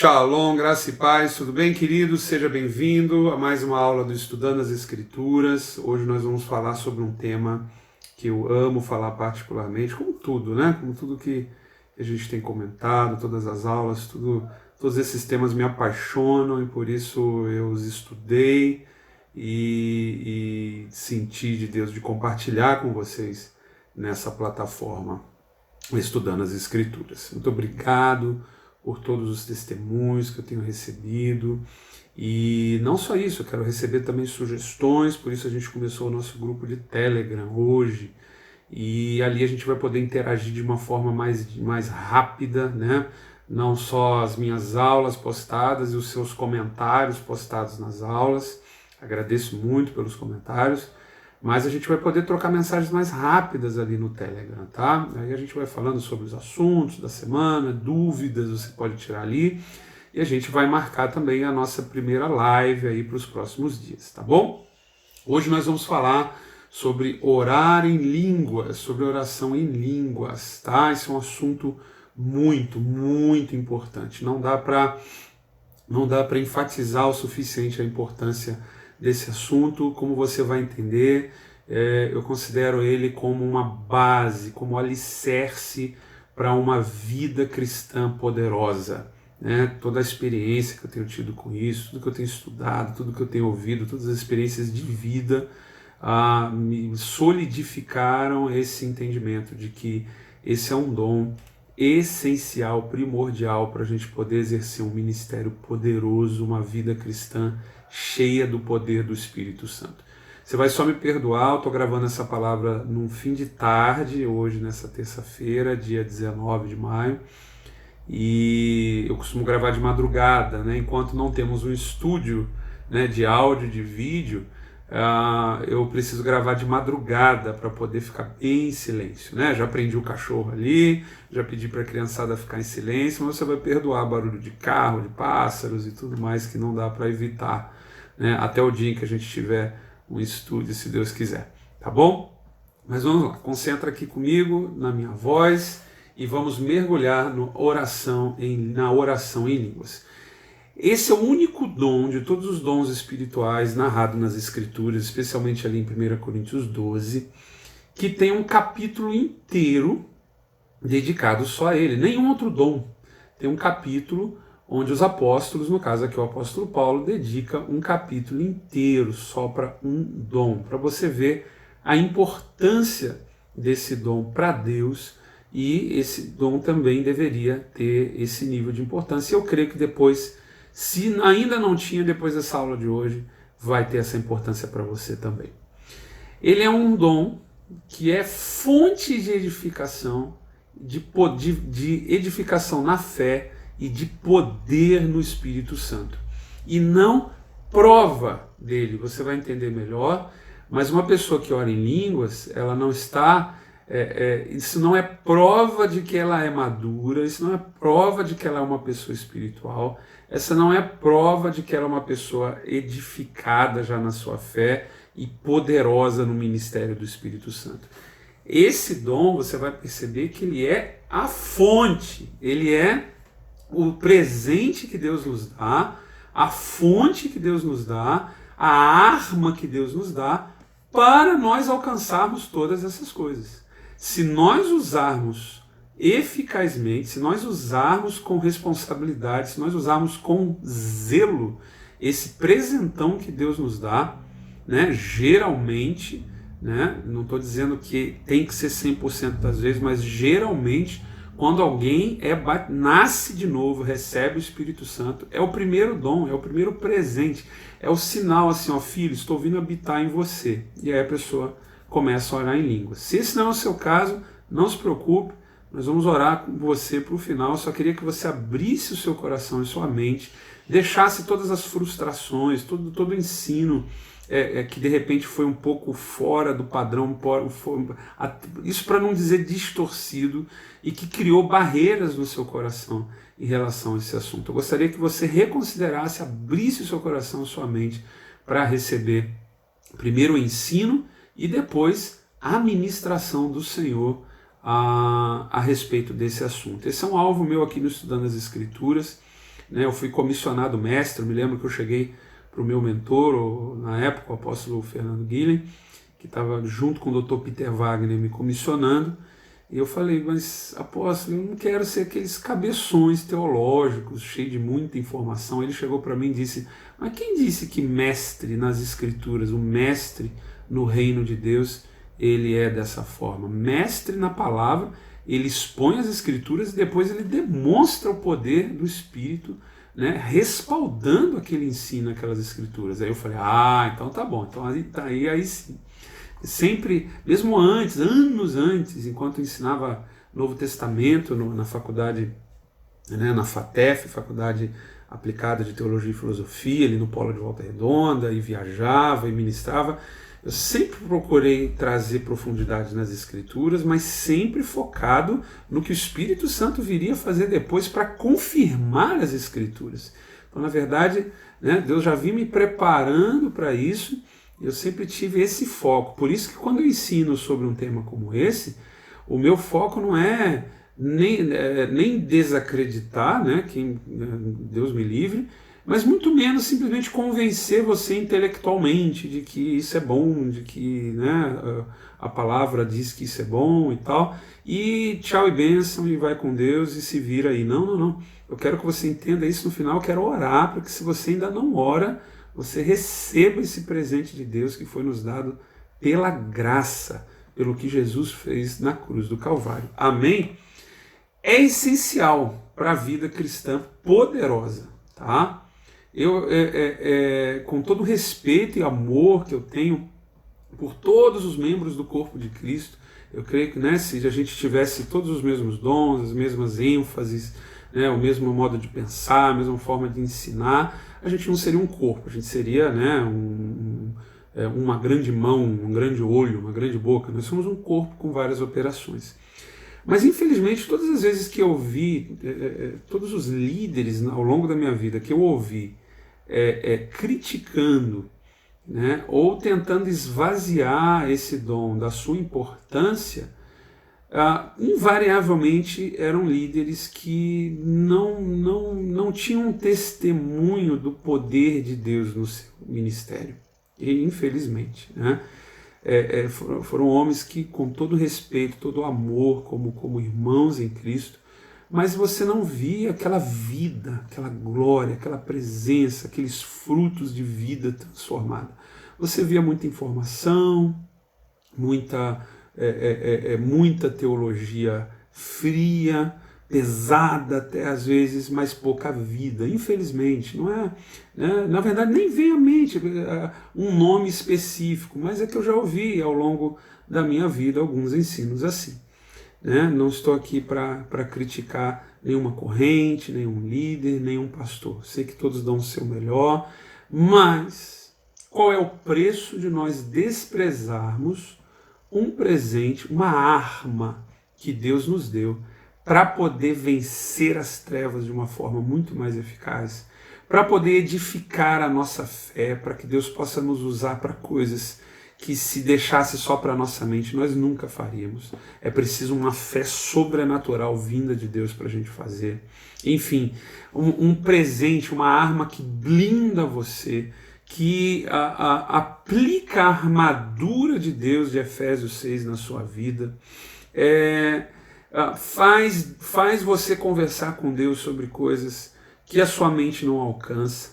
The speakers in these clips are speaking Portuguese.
Shalom, graça e paz, tudo bem, querido? Seja bem-vindo a mais uma aula do Estudando as Escrituras. Hoje nós vamos falar sobre um tema que eu amo falar particularmente, como tudo, né? Como tudo que a gente tem comentado, todas as aulas, todos esses temas me apaixonam e por isso eu os estudei e senti de Deus de compartilhar com vocês nessa plataforma, Estudando as Escrituras. Muito obrigado por todos os testemunhos que eu tenho recebido, e não só isso, eu quero receber também sugestões, por isso a gente começou o nosso grupo de Telegram hoje, e ali a gente vai poder interagir de uma forma mais rápida, né? Não só as minhas aulas postadas e os seus comentários postados nas aulas, agradeço muito pelos comentários, mas a gente vai poder trocar mensagens mais rápidas ali no Telegram, tá? Aí a gente vai falando sobre os assuntos da semana, dúvidas você pode tirar ali, e a gente vai marcar também a nossa primeira live aí para os próximos dias, tá bom? Hoje nós vamos falar sobre orar em línguas, sobre oração em línguas, tá? Esse é um assunto muito, muito importante. Não dá para enfatizar o suficiente a importância desse assunto. Como você vai entender, eu considero ele como uma base, como alicerce para uma vida cristã poderosa, né? Toda a experiência que eu tenho tido com isso, tudo que eu tenho estudado, tudo que eu tenho ouvido, todas as experiências de vida me solidificaram esse entendimento de que esse é um dom essencial, primordial para a gente poder exercer um ministério poderoso, uma vida cristã cheia do poder do Espírito Santo. Você vai só me perdoar, eu estou gravando essa palavra num fim de tarde, hoje nessa terça-feira, dia 19 de maio, e eu costumo gravar de madrugada, né? Enquanto não temos um estúdio, né, de áudio, de vídeo, eu preciso gravar de madrugada para poder ficar bem em silêncio, né? Já prendi o cachorro ali, já pedi para a criançada ficar em silêncio, mas você vai perdoar barulho de carro, de pássaros e tudo mais que não dá para evitar, né? Até o dia em que a gente tiver um estúdio, se Deus quiser, tá bom? Mas vamos lá, concentra aqui comigo, na minha voz, e vamos mergulhar na oração em línguas. Esse é o único dom de todos os dons espirituais narrados nas Escrituras, especialmente ali em 1 Coríntios 12, que tem um capítulo inteiro dedicado só a ele. Nenhum outro dom tem um capítulo onde os apóstolos, no caso aqui o apóstolo Paulo, dedica um capítulo inteiro só para um dom, para você ver a importância desse dom para Deus, e esse dom também deveria ter esse nível de importância. Eu creio que depois, se ainda não tinha, depois dessa aula de hoje, vai ter essa importância para você também. Ele é um dom que é fonte de edificação, de edificação na fé e de poder no Espírito Santo. E não prova dele, você vai entender melhor, mas uma pessoa que ora em línguas, ela não está... isso não é prova de que ela é madura, isso não é prova de que ela é uma pessoa espiritual, essa não é prova de que ela é uma pessoa edificada já na sua fé e poderosa no ministério do Espírito Santo. Esse dom, você vai perceber que ele é a fonte, ele é o presente que Deus nos dá, a fonte que Deus nos dá, a arma que Deus nos dá para nós alcançarmos todas essas coisas. Se nós usarmos eficazmente, se nós usarmos com responsabilidade, se nós usarmos com zelo esse presentão que Deus nos dá, né, geralmente, né, não estou dizendo que tem que ser 100% das vezes, mas geralmente, quando alguém nasce de novo, recebe o Espírito Santo, é o primeiro dom, é o primeiro presente, é o sinal assim, ó, filho, estou vindo habitar em você. E aí a pessoa começa a orar em línguas. Se esse não é o seu caso, não se preocupe, nós vamos orar com você para o final. Eu só queria que você abrisse o seu coração e sua mente, deixasse todas as frustrações, todo o ensino que de repente foi um pouco fora do padrão, isso para não dizer distorcido, e que criou barreiras no seu coração em relação a esse assunto. Eu gostaria que você reconsiderasse, abrisse o seu coração e sua mente para receber primeiro o ensino e depois a ministração do Senhor a respeito desse assunto. Esse é um alvo meu aqui no Estudando as Escrituras. né? Eu fui comissionado mestre, eu me lembro que eu cheguei para o meu mentor, na época o apóstolo Fernando Guilhem, que estava junto com o Dr. Peter Wagner me comissionando, e eu falei, mas apóstolo, eu não quero ser aqueles cabeções teológicos, cheio de muita informação. Ele chegou para mim e disse, mas quem disse que mestre nas escrituras, o mestre no reino de Deus, ele é dessa forma? Mestre na palavra, ele expõe as escrituras e depois ele demonstra o poder do Espírito, né, respaldando aquele ensino, aquelas escrituras. Aí eu falei, então tá bom, então aí sim. Sempre, mesmo antes, anos antes, enquanto eu ensinava Novo Testamento na faculdade, né, na FATEF, Faculdade Aplicada de Teologia e Filosofia, ali no Polo de Volta Redonda, e viajava e ministrava, eu sempre procurei trazer profundidade nas Escrituras, mas sempre focado no que o Espírito Santo viria fazer depois para confirmar as Escrituras. Então, na verdade, né, Deus já vinha me preparando para isso. Eu sempre tive esse foco. Por isso que quando eu ensino sobre um tema como esse, o meu foco não é nem desacreditar, né, quem Deus me livre, mas muito menos simplesmente convencer você intelectualmente de que isso é bom, de que, né, a palavra diz que isso é bom e tal, e tchau e bênção, e vai com Deus e se vira aí. Não. Eu quero que você entenda isso no final, eu quero orar para que, se você ainda não ora, você receba esse presente de Deus que foi nos dado pela graça, pelo que Jesus fez na cruz do Calvário. Amém? É essencial para a vida cristã poderosa, tá? Eu, com todo o respeito e amor que eu tenho por todos os membros do corpo de Cristo, eu creio que, né, se a gente tivesse todos os mesmos dons, as mesmas ênfases, né, o mesmo modo de pensar, a mesma forma de ensinar, a gente não seria um corpo, a gente seria, né, uma grande mão, um grande olho, uma grande boca. Nós somos um corpo com várias operações. Mas, infelizmente, todas as vezes que eu vi, todos os líderes ao longo da minha vida que eu ouvi criticando, né, ou tentando esvaziar esse dom da sua importância, invariavelmente eram líderes que não tinham um testemunho do poder de Deus no seu ministério. E, infelizmente, né, foram homens que, com todo respeito, todo amor, como irmãos em Cristo, mas você não via aquela vida, aquela glória, aquela presença, aqueles frutos de vida transformada. Você via muita informação, muita teologia fria, pesada até às vezes, mas pouca vida. Infelizmente, não é, né? Na verdade, nem vem à mente um nome específico, mas é que eu já ouvi ao longo da minha vida alguns ensinos assim, né? Não estou aqui para criticar nenhuma corrente, nenhum líder, nenhum pastor. Sei que todos dão o seu melhor, mas qual é o preço de nós desprezarmos um presente, uma arma que Deus nos deu para poder vencer as trevas de uma forma muito mais eficaz, para poder edificar a nossa fé, para que Deus possa nos usar para coisas que, se deixasse só para a nossa mente, nós nunca faríamos. É preciso uma fé sobrenatural vinda de Deus para a gente fazer. Enfim, um presente, uma arma que blinda você, que aplica a armadura de Deus de Efésios 6 na sua vida, faz você conversar com Deus sobre coisas que a sua mente não alcança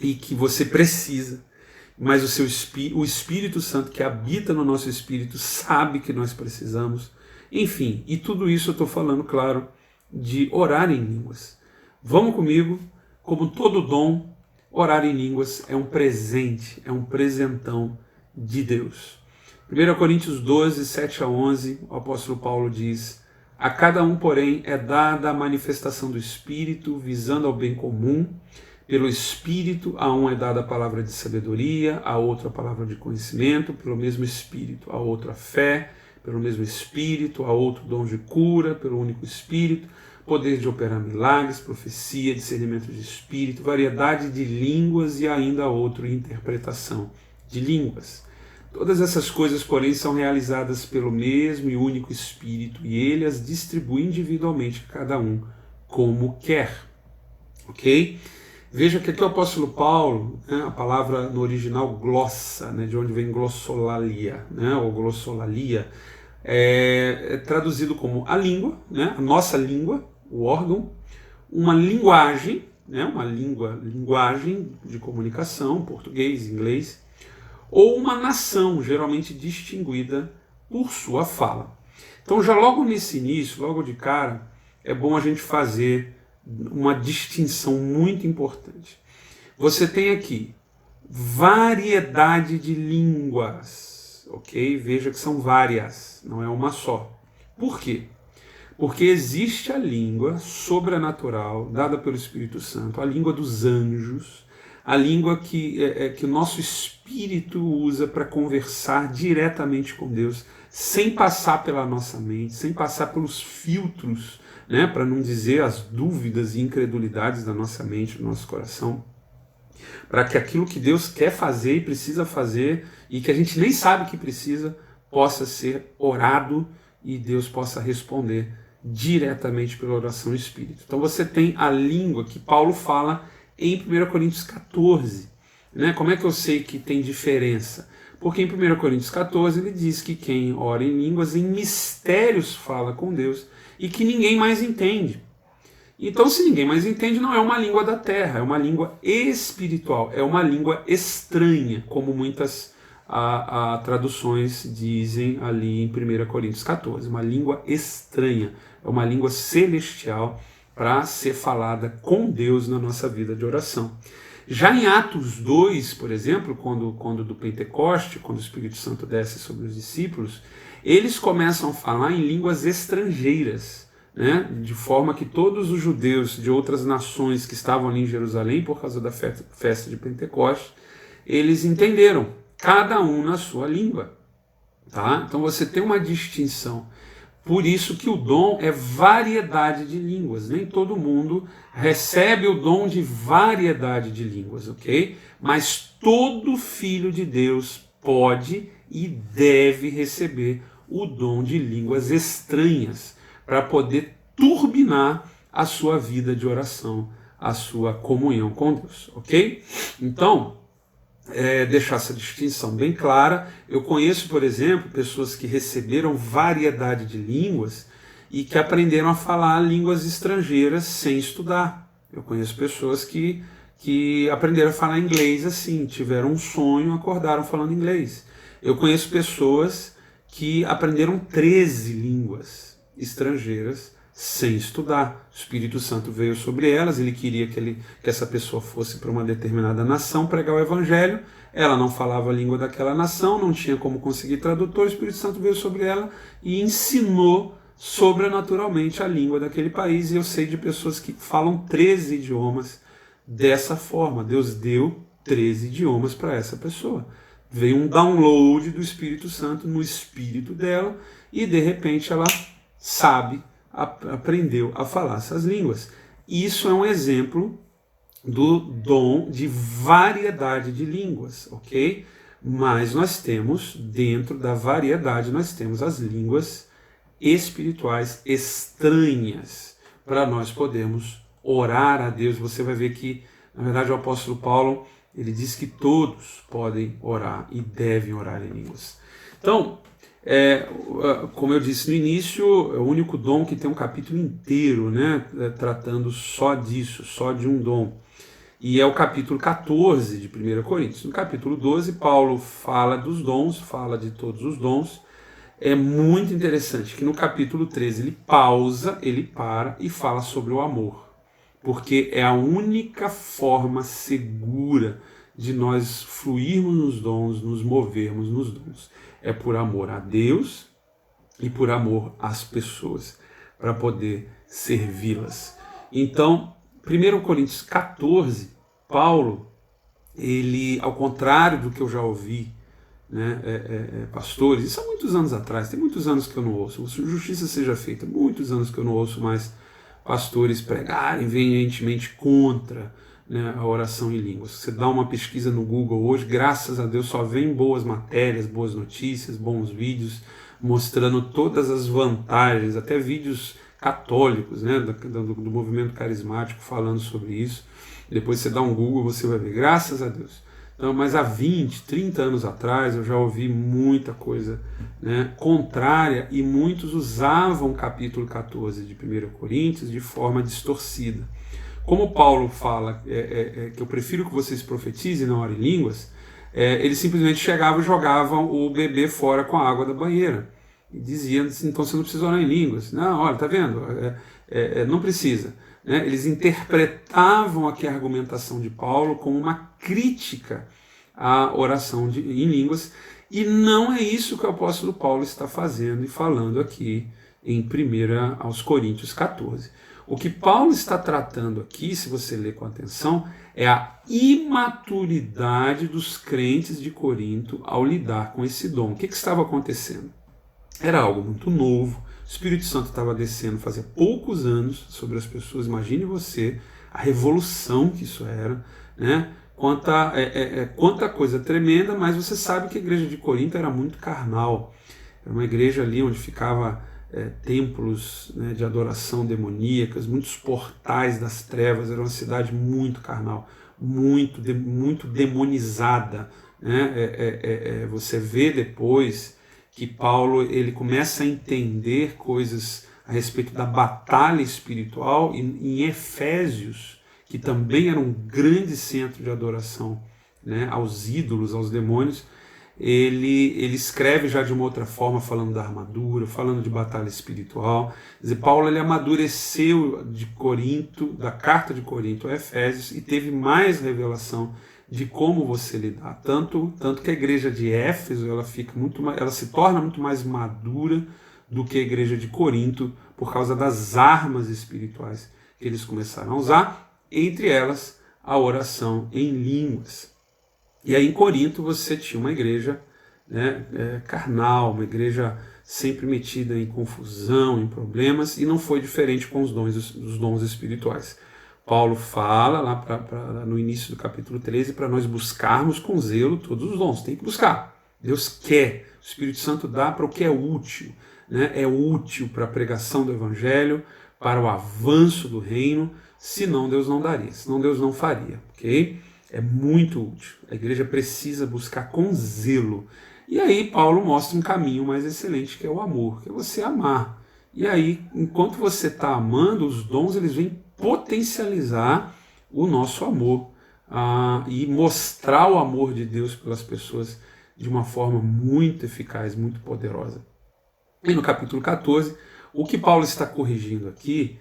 e que você precisa, mas o Espírito Santo que habita no nosso espírito sabe que nós precisamos. Enfim, e tudo isso eu estou falando, claro, de orar em línguas. Vamos comigo, como todo dom, orar em línguas é um presente, é um presentão de Deus. 1 Coríntios 12, 7 a 11, o apóstolo Paulo diz: a cada um, porém, é dada a manifestação do Espírito, visando ao bem comum. Pelo Espírito, a um é dada a palavra de sabedoria, a outro a palavra de conhecimento, pelo mesmo Espírito, a outro a fé, pelo mesmo Espírito, a outro dom de cura, pelo único Espírito, poder de operar milagres, profecia, discernimento de Espírito, variedade de línguas e ainda outro interpretação de línguas. Todas essas coisas, porém, são realizadas pelo mesmo e único Espírito, e ele as distribui individualmente a cada um como quer. ok? Veja que aqui o apóstolo Paulo, né, a palavra no original glossa, né, de onde vem glossolalia, né, ou glossolalia, é traduzido como a língua, né, a nossa língua, o órgão, uma linguagem, né, linguagem de comunicação, português, inglês, ou uma nação, geralmente distinguida por sua fala. Então, já logo nesse início, logo de cara, é bom a gente fazer uma distinção muito importante. Você tem aqui variedade de línguas, ok? Veja que são várias, não é uma só. Por quê? Porque existe a língua sobrenatural dada pelo Espírito Santo, a língua dos anjos, a língua que o nosso espírito usa para conversar diretamente com Deus, sem passar pela nossa mente, sem passar pelos filtros, né, para não dizer as dúvidas e incredulidades da nossa mente, do nosso coração, para que aquilo que Deus quer fazer e precisa fazer, e que a gente nem sabe que precisa, possa ser orado e Deus possa responder diretamente pela oração do Espírito. Então você tem a língua que Paulo fala em 1 Coríntios 14. Né? Como é que eu sei que tem diferença? Porque em 1 Coríntios 14 ele diz que quem ora em línguas, em mistérios fala com Deus e que ninguém mais entende. Então, se ninguém mais entende, não é uma língua da terra, é uma língua espiritual, é uma língua estranha, como muitas traduções dizem ali em 1 Coríntios 14. Uma língua estranha, é uma língua celestial para ser falada com Deus na nossa vida de oração. Já em Atos 2, por exemplo, quando do Pentecoste, quando o Espírito Santo desce sobre os discípulos, eles começam a falar em línguas estrangeiras, né? De forma que todos os judeus de outras nações que estavam ali em Jerusalém por causa da festa de Pentecoste, eles entenderam, cada um na sua língua. Tá? Então você tem uma distinção. Por isso que o dom é variedade de línguas. Nem todo mundo recebe o dom de variedade de línguas, ok? Mas todo filho de Deus pode e deve receber o dom de línguas estranhas para poder turbinar a sua vida de oração, a sua comunhão com Deus, ok? Então, deixar essa distinção bem clara. Eu conheço, por exemplo, pessoas que receberam variedade de línguas e que aprenderam a falar línguas estrangeiras sem estudar. Eu conheço pessoas que aprenderam a falar inglês assim, tiveram um sonho, acordaram falando inglês. Eu conheço pessoas que aprenderam 13 línguas estrangeiras sem estudar. O Espírito Santo veio sobre elas, ele queria que essa pessoa fosse para uma determinada nação pregar o Evangelho, ela não falava a língua daquela nação, não tinha como conseguir tradutor, o Espírito Santo veio sobre ela e ensinou sobrenaturalmente a língua daquele país, e eu sei de pessoas que falam 13 idiomas dessa forma. Deus deu 13 idiomas para essa pessoa. Veio um download do Espírito Santo no espírito dela e de repente ela aprendeu a falar essas línguas. Isso é um exemplo do dom de variedade de línguas, ok? Mas nós temos, dentro da variedade, nós temos as línguas espirituais estranhas para nós podermos orar a Deus. Você vai ver que, na verdade, o apóstolo Paulo, ele diz que todos podem orar e devem orar em línguas. Então, como eu disse no início, é o único dom que tem um capítulo inteiro, né, tratando só disso, só de um dom. E é o capítulo 14 de 1 Coríntios. No capítulo 12, Paulo fala dos dons, fala de todos os dons. É muito interessante que no capítulo 13 ele pausa, ele para e fala sobre o amor. Porque é a única forma segura de nós fluirmos nos dons, nos movermos nos dons. É por amor a Deus e por amor às pessoas, para poder servi-las. Então, 1 Coríntios 14, Paulo, ele, ao contrário do que eu já ouvi, né, pastores, isso há muitos anos atrás, tem muitos anos que eu não ouço, justiça seja feita, muitos anos que eu não ouço mais pastores pregarem veementemente contra, né, a oração em línguas. Você dá uma pesquisa no Google hoje, graças a Deus só vem boas matérias, boas notícias, bons vídeos, mostrando todas as vantagens, até vídeos católicos, né, do movimento carismático falando sobre isso. Depois você dá um Google, você vai ver, graças a Deus. Então, mas há 20, 30 anos atrás eu já ouvi muita coisa, né, contrária, e muitos usavam o capítulo 14 de 1 Coríntios de forma distorcida. Como Paulo fala que eu prefiro que vocês profetizem e não orem em línguas, eles simplesmente chegavam e jogavam o bebê fora com a água da banheira. E diziam, então você não precisa orar em línguas. Não, olha, tá vendo? Não precisa. Né? Eles interpretavam aqui a argumentação de Paulo como uma crítica à oração em línguas, e não é isso que o apóstolo Paulo está fazendo e falando aqui em 1 aos Coríntios 14. O que Paulo está tratando aqui, se você ler com atenção, é a imaturidade dos crentes de Corinto ao lidar com esse dom. O que estava acontecendo? Era algo muito novo, o Espírito Santo estava descendo fazia poucos anos sobre as pessoas. Imagine você a revolução que isso era, né? Quanta coisa tremenda, mas você sabe que a igreja de Corinto era muito carnal. Era uma igreja ali onde ficava templos, né, de adoração demoníacas, muitos portais das trevas. Era uma cidade muito carnal, muito demonizada, né? Você vê depois que Paulo ele começa a entender coisas a respeito da batalha espiritual em Efésios, que também era um grande centro de adoração, né, aos ídolos, aos demônios. Ele escreve já de uma outra forma, falando da armadura, falando de batalha espiritual. Quer dizer, Paulo ele amadureceu de Corinto, da carta de Corinto a Efésios, e teve mais revelação de como você lidar. Tanto que a igreja de Éfeso ela se torna muito mais madura do que a igreja de Corinto, por causa das armas espirituais que eles começaram a usar, entre elas a oração em línguas. E aí em Corinto você tinha uma igreja, né, carnal, uma igreja sempre metida em confusão, em problemas, e não foi diferente com os dons espirituais. Paulo fala lá no início do capítulo 13 para nós buscarmos com zelo todos os dons. Tem que buscar. Deus quer. O Espírito Santo dá para o que é útil. Né? É útil para a pregação do Evangelho, para o avanço do reino. Senão Deus não daria, senão Deus não faria. Okay? É muito útil. A igreja precisa buscar com zelo. E aí Paulo mostra um caminho mais excelente, que é o amor, que é você amar. E aí, enquanto você está amando, os dons eles vêm potencializar o nosso amor e mostrar o amor de Deus pelas pessoas de uma forma muito eficaz, muito poderosa. E no capítulo 14, o que Paulo está corrigindo aqui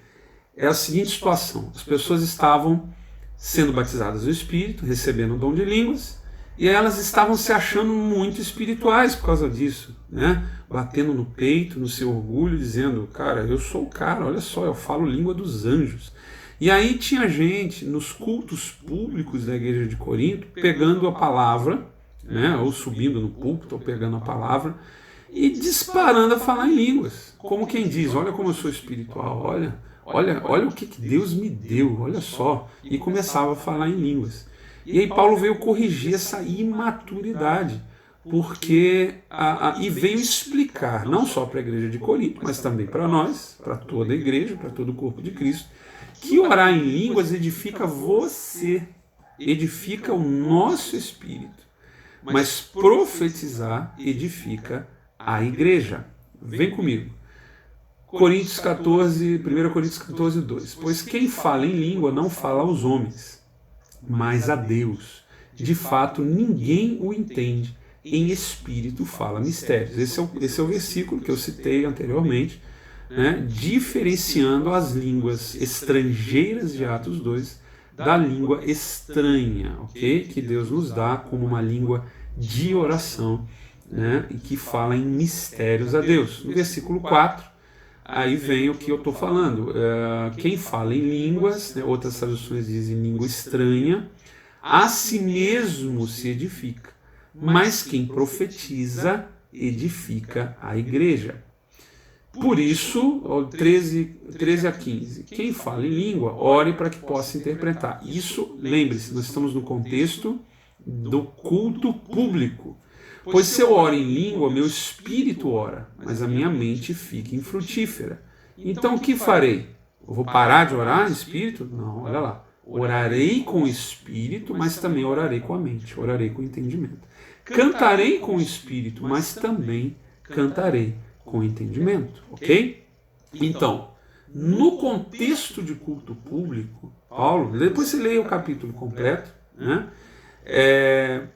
é a seguinte situação: as pessoas estavam sendo batizadas no Espírito, recebendo o dom de línguas, e elas estavam se achando muito espirituais por causa disso, né? Batendo no peito, no seu orgulho, dizendo, cara, eu sou o cara, olha só, eu falo língua dos anjos. E aí tinha gente nos cultos públicos da igreja de Corinto pegando a palavra, né, ou subindo no púlpito, ou pegando a palavra, e disparando a falar em línguas. Como quem diz, olha como eu sou espiritual, olha o que Deus me deu, olha só. E começava a falar em línguas. E aí Paulo veio corrigir essa imaturidade, porque e veio explicar, não só para a igreja de Corinto, mas também para nós, para toda a igreja, para todo o corpo de Cristo, que orar em línguas edifica você, edifica o nosso espírito, mas profetizar edifica a igreja. Vem comigo. 1 Coríntios 14, 2. Pois quem fala em língua não fala aos homens, mas a Deus. De fato, ninguém o entende. Em espírito fala mistérios. Esse é o versículo que eu citei anteriormente, né, diferenciando as línguas estrangeiras de Atos 2 da língua estranha, ok? Que Deus nos dá como uma língua de oração, né, e que fala em mistérios a Deus. No versículo 4, aí vem o que eu estou falando. Quem fala em línguas, né, outras traduções dizem língua estranha, a si mesmo se edifica, mas quem profetiza edifica a igreja. Por isso, 13 a 15, quem fala em língua, ore para que possa interpretar. Isso, lembre-se, nós estamos no contexto do culto público. Pois se eu oro em língua, meu espírito ora, mas a minha mente fica infrutífera. Então o que farei? Eu vou parar de orar em espírito? Não, olha lá. Orarei com o espírito, mas também orarei com a mente, orarei com o entendimento. Cantarei com o espírito, mas também cantarei com o entendimento, ok? Então, no contexto de culto público, Paulo, depois você leia o capítulo completo, né?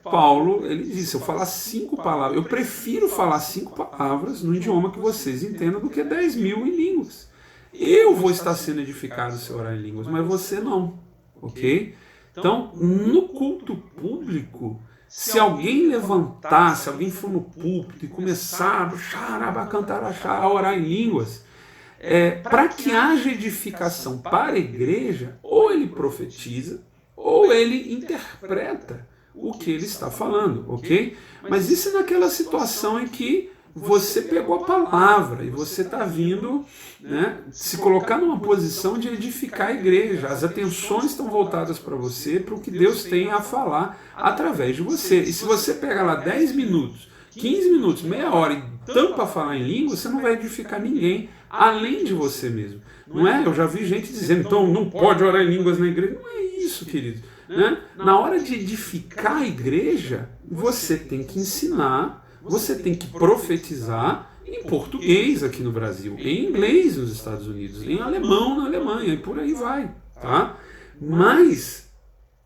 Paulo, ele disse, eu falar 5 palavras, eu prefiro falar 5 palavras no idioma que vocês entendam do que 10.000 em línguas. Eu vou estar sendo edificado se eu orar em línguas, mas você não, ok? Então, no culto público, se alguém levantar, se alguém for no púlpito e começar a orar em línguas, para que haja edificação para a igreja, ou ele profetiza, ou ele interpreta o que ele está falando, ok? Mas isso é naquela situação em que você pegou a palavra e você está vindo, né, se colocar numa posição de edificar a igreja. As atenções estão voltadas para você, para o que Deus tem a falar através de você. E se você pega lá 10 minutos, 15 minutos, meia hora e tampa falar em língua, você não vai edificar ninguém além de você mesmo. Não é? Eu já vi gente dizendo, então não pode orar em línguas na igreja. Não é isso, querido. Né? Na hora de edificar a igreja, você tem que ensinar, você tem que profetizar em português aqui no Brasil, em inglês nos Estados Unidos, em alemão na Alemanha, e por aí vai. Tá? Mas,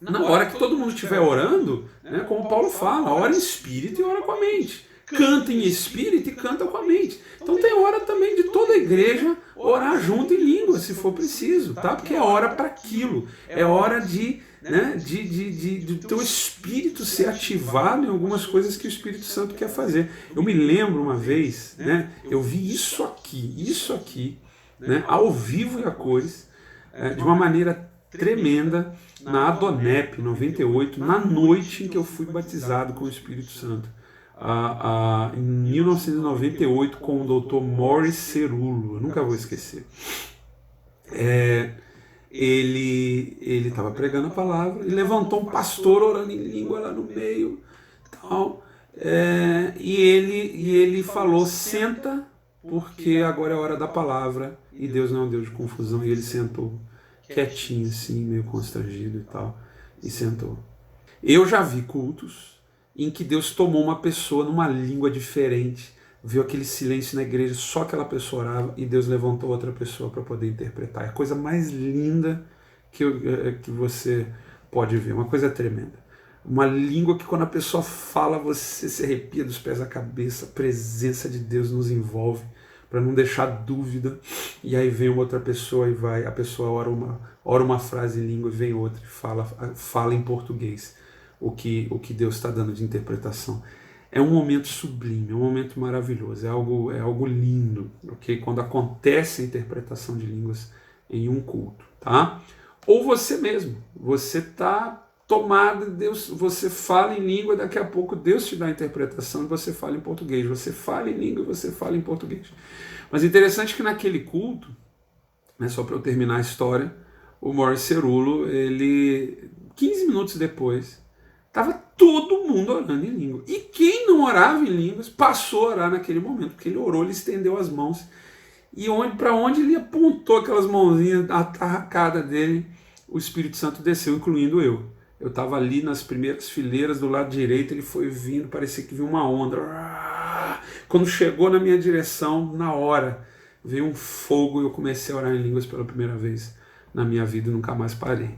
na hora que todo mundo estiver orando, né, como Paulo fala, ora em espírito e ora com a mente. Canta em espírito e canta com a mente. Então tem hora também de toda a igreja orar junto em língua, se for preciso, tá? Porque é hora para aquilo. É hora de teu espírito ser ativado em algumas coisas que o Espírito Santo quer fazer. Eu me lembro uma vez, né? Eu vi isso aqui, né? Ao vivo e a cores, de uma maneira tremenda, na Adonep, 98, na noite em que eu fui batizado com o Espírito Santo. Em 1998, com o Dr. Morris Cerulo, eu nunca vou esquecer. Ele estava pregando a palavra e levantou um pastor orando em língua lá no meio, tal, e ele falou, senta, porque agora é a hora da palavra e Deus não é um Deus de confusão. E ele sentou quietinho assim, meio constrangido e tal, e sentou. Eu já vi cultos em que Deus tomou uma pessoa numa língua diferente, viu aquele silêncio na igreja, só aquela pessoa orava e Deus levantou outra pessoa para poder interpretar. É a coisa mais linda que você pode ver, uma coisa tremenda. Uma língua que quando a pessoa fala você se arrepia dos pés à cabeça, a presença de Deus nos envolve, para não deixar dúvida, e aí vem uma outra pessoa e a pessoa ora uma frase em língua e vem outra e fala em português o que Deus está dando de interpretação. É um momento sublime, é um momento maravilhoso, é algo lindo, ok? Quando acontece a interpretação de línguas em um culto, tá? Ou você mesmo, você está tomado, Deus, você fala em língua, daqui a pouco Deus te dá a interpretação e você fala em português, você fala em língua e você fala em português. Mas interessante que naquele culto, né, só para eu terminar a história, o Morris Cerulo, 15 minutos depois, estava todo mundo orando em língua. E quem não orava em línguas passou a orar naquele momento, porque ele orou, ele estendeu as mãos. E para onde ele apontou aquelas mãozinhas, a atarracada dele, o Espírito Santo desceu, incluindo eu. Eu estava ali nas primeiras fileiras do lado direito, ele foi vindo, parecia que viu uma onda. Quando chegou na minha direção, na hora, veio um fogo e eu comecei a orar em línguas pela primeira vez na minha vida e nunca mais parei.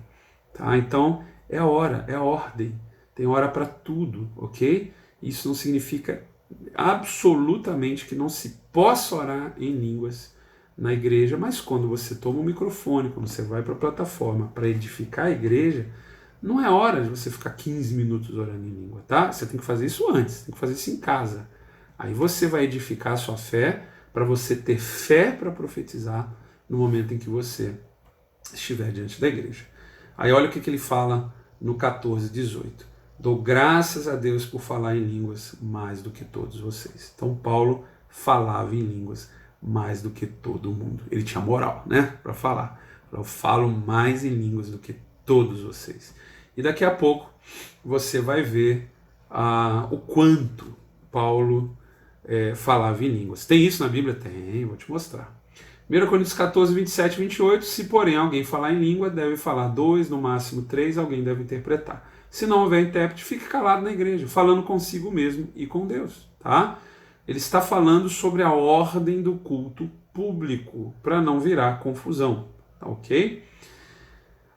Tá? Então, é hora, é ordem. Tem hora para tudo, ok? Isso não significa absolutamente que não se possa orar em línguas na igreja, mas quando você toma o microfone, quando você vai para a plataforma para edificar a igreja, não é hora de você ficar 15 minutos orando em língua, tá? Você tem que fazer isso antes, tem que fazer isso em casa. Aí você vai edificar a sua fé para você ter fé para profetizar no momento em que você estiver diante da igreja. Aí olha o que ele fala no 14:18. Dou graças a Deus por falar em línguas mais do que todos vocês. Então Paulo falava em línguas mais do que todo mundo. Ele tinha moral, né, para falar. Eu falo mais em línguas do que todos vocês. E daqui a pouco você vai ver o quanto Paulo falava em línguas. Tem isso na Bíblia? Tem, vou te mostrar. 1 Coríntios 14, 27 e 28, se porém alguém falar em língua, deve falar 2, no máximo 3, alguém deve interpretar. Se não houver intérprete, fique calado na igreja, falando consigo mesmo e com Deus. Tá? Ele está falando sobre a ordem do culto público, para não virar confusão. Tá, ok?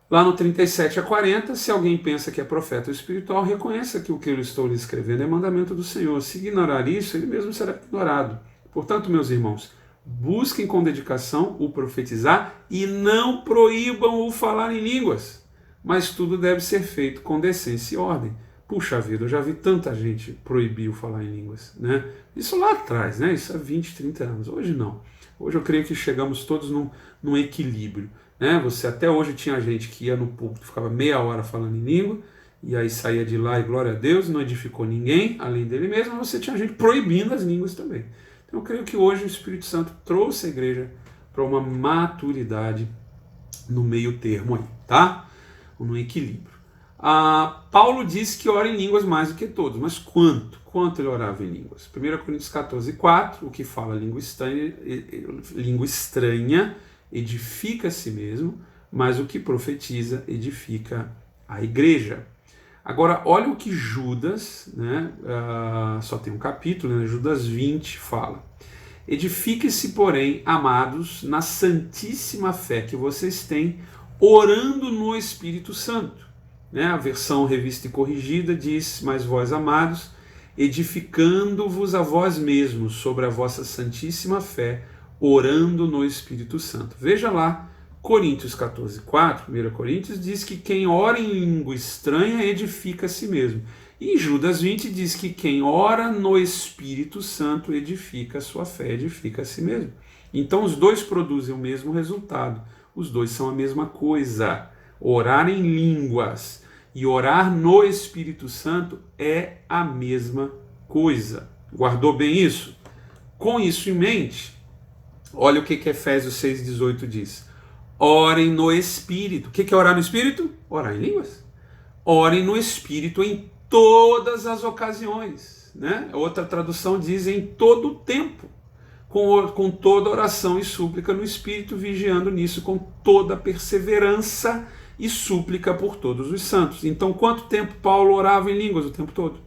Lá no 37 a 40, se alguém pensa que é profeta ou espiritual, reconheça que o que eu estou lhe escrevendo é mandamento do Senhor. Se ignorar isso, ele mesmo será ignorado. Portanto, meus irmãos, busquem com dedicação o profetizar e não proíbam o falar em línguas, mas tudo deve ser feito com decência e ordem. Puxa vida, eu já vi tanta gente proibir o falar em línguas, né? Isso lá atrás, né? Isso há 20, 30 anos. Hoje não. Hoje eu creio que chegamos todos num equilíbrio. Né? Você até hoje tinha gente que ia no púlpito, ficava meia hora falando em língua, e aí saía de lá e glória a Deus, não edificou ninguém, além dele mesmo, mas você tinha gente proibindo as línguas também. Então eu creio que hoje o Espírito Santo trouxe a igreja para uma maturidade no meio termo aí, tá? No equilíbrio. Paulo disse que ora em línguas mais do que todos, mas quanto? Quanto ele orava em línguas? 1 Coríntios 14, 4, o que fala língua estranha edifica a si mesmo, mas o que profetiza edifica a igreja. Agora, olha o que Judas, né, só tem um capítulo, né, Judas 20 fala. Edifique-se, porém, amados, na santíssima fé que vocês têm, orando no Espírito Santo. Né, a versão revista e corrigida diz, mas vós, amados, edificando-vos a vós mesmos sobre a vossa santíssima fé, orando no Espírito Santo. Veja lá, Coríntios 14, 4, 1 Coríntios, diz que quem ora em língua estranha edifica a si mesmo. E Judas 20 diz que quem ora no Espírito Santo edifica a sua fé, edifica a si mesmo. Então os dois produzem o mesmo resultado, os dois são a mesma coisa. Orar em línguas e orar no Espírito Santo é a mesma coisa. Guardou bem isso? Com isso em mente, olha o que Efésios 6,18 diz. Orem no Espírito. O que é orar no Espírito? Orar em línguas. Orem no Espírito em todas as ocasiões. Né? Outra tradução diz em todo o tempo. Com toda oração e súplica no Espírito, vigiando nisso com toda perseverança e súplica por todos os santos. Então, quanto tempo Paulo orava em línguas? O tempo todo.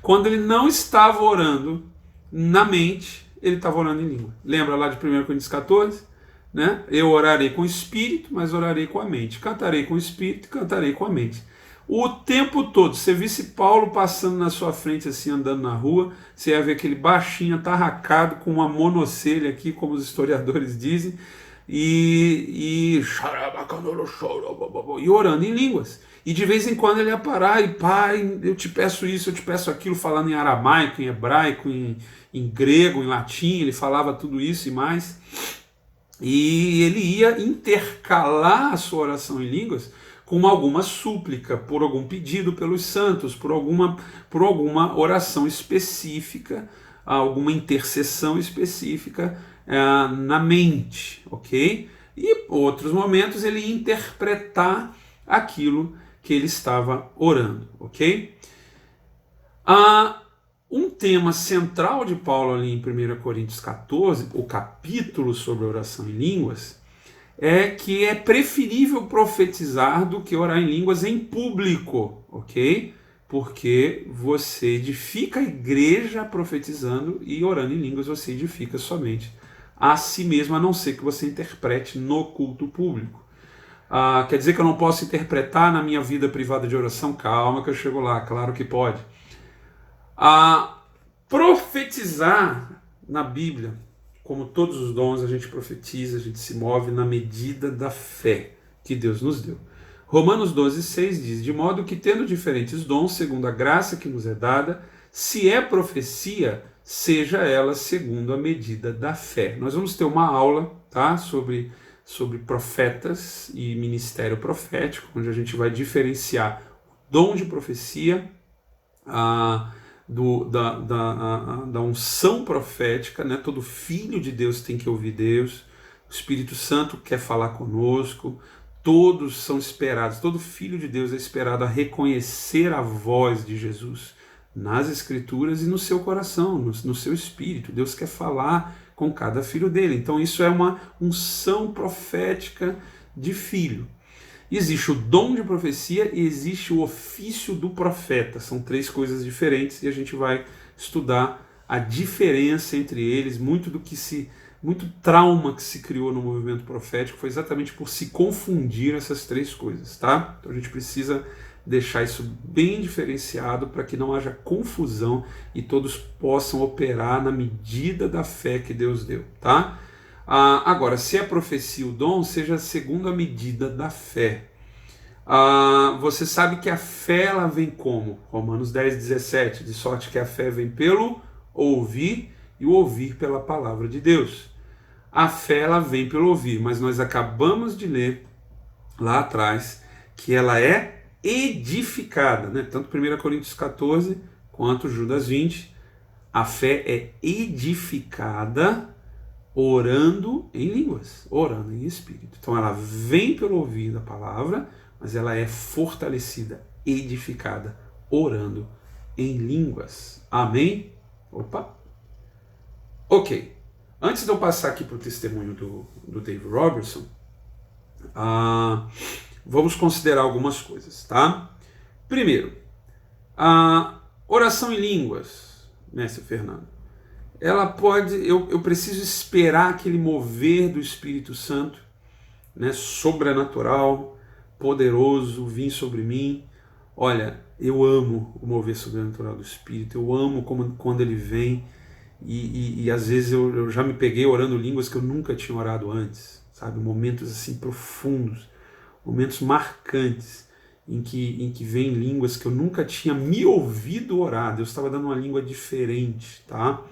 Quando ele não estava orando na mente, ele estava orando em língua. Lembra lá de 1 Coríntios 14? Né? Eu orarei com o espírito, mas orarei com a mente. Cantarei com o espírito, cantarei com a mente. O tempo todo, você visse Paulo passando na sua frente, assim, andando na rua, você ia ver aquele baixinho, atarracado, com uma monocelha aqui, como os historiadores dizem, e orando em línguas. E de vez em quando ele ia parar e, pai, eu te peço isso, eu te peço aquilo, falando em aramaico, em hebraico, em grego, em latim, ele falava tudo isso e mais. E ele ia intercalar a sua oração em línguas com alguma súplica, por algum pedido pelos santos, por alguma oração específica, alguma intercessão específica na mente, ok? E outros momentos ele ia interpretar aquilo que ele estava orando, ok? Um tema central de Paulo ali em 1 Coríntios 14, o capítulo sobre oração em línguas, é que é preferível profetizar do que orar em línguas em público, ok? Porque você edifica a igreja profetizando e orando em línguas você edifica somente a si mesmo, a não ser que você interprete no culto público. Quer dizer que eu não posso interpretar na minha vida privada de oração? Calma que eu chego lá, claro que pode. Profetizar na Bíblia, como todos os dons, a gente profetiza, a gente se move na medida da fé que Deus nos deu. Romanos 12,6 diz, de modo que tendo diferentes dons, segundo a graça que nos é dada, se é profecia, seja ela segundo a medida da fé. Nós vamos ter uma aula, tá, sobre profetas e ministério profético, onde a gente vai diferenciar o dom de profecia, da unção profética, né? Todo filho de Deus tem que ouvir Deus, o Espírito Santo quer falar conosco, todos são esperados, todo filho de Deus é esperado a reconhecer a voz de Jesus nas Escrituras e no seu coração, no seu espírito. Deus quer falar com cada filho dele. Então isso é uma unção profética de filho. Existe o dom de profecia e existe o ofício do profeta. São três coisas diferentes e a gente vai estudar a diferença entre eles. Muito trauma que se criou no movimento profético foi exatamente por se confundir essas três coisas, tá? Então a gente precisa deixar isso bem diferenciado para que não haja confusão e todos possam operar na medida da fé que Deus deu, tá? Agora, se é profecia o dom, seja segundo a medida da fé. Você sabe que a fé ela vem como? Romanos 10:17, de sorte que a fé vem pelo ouvir e o ouvir pela palavra de Deus. A fé ela vem pelo ouvir, mas nós acabamos de ler lá atrás que ela é edificada, né? Tanto 1 Coríntios 14 quanto Judas 20, a fé é edificada orando em línguas, orando em espírito. Então ela vem pelo ouvir da palavra, mas ela é fortalecida, edificada, orando em línguas. Amém? Opa! Ok. Antes de eu passar aqui para o testemunho do Dave Robertson, vamos considerar algumas coisas, tá? Primeiro, a oração em línguas, mestre Fernando, ela pode, eu preciso esperar aquele mover do Espírito Santo, né, sobrenatural, poderoso, vir sobre mim. Olha, eu amo o mover sobrenatural do Espírito, eu amo quando ele vem, e às vezes eu já me peguei orando línguas que eu nunca tinha orado antes, sabe? Momentos assim profundos, momentos marcantes, em que vem línguas que eu nunca tinha me ouvido orar. Deus estava dando uma língua diferente, tá?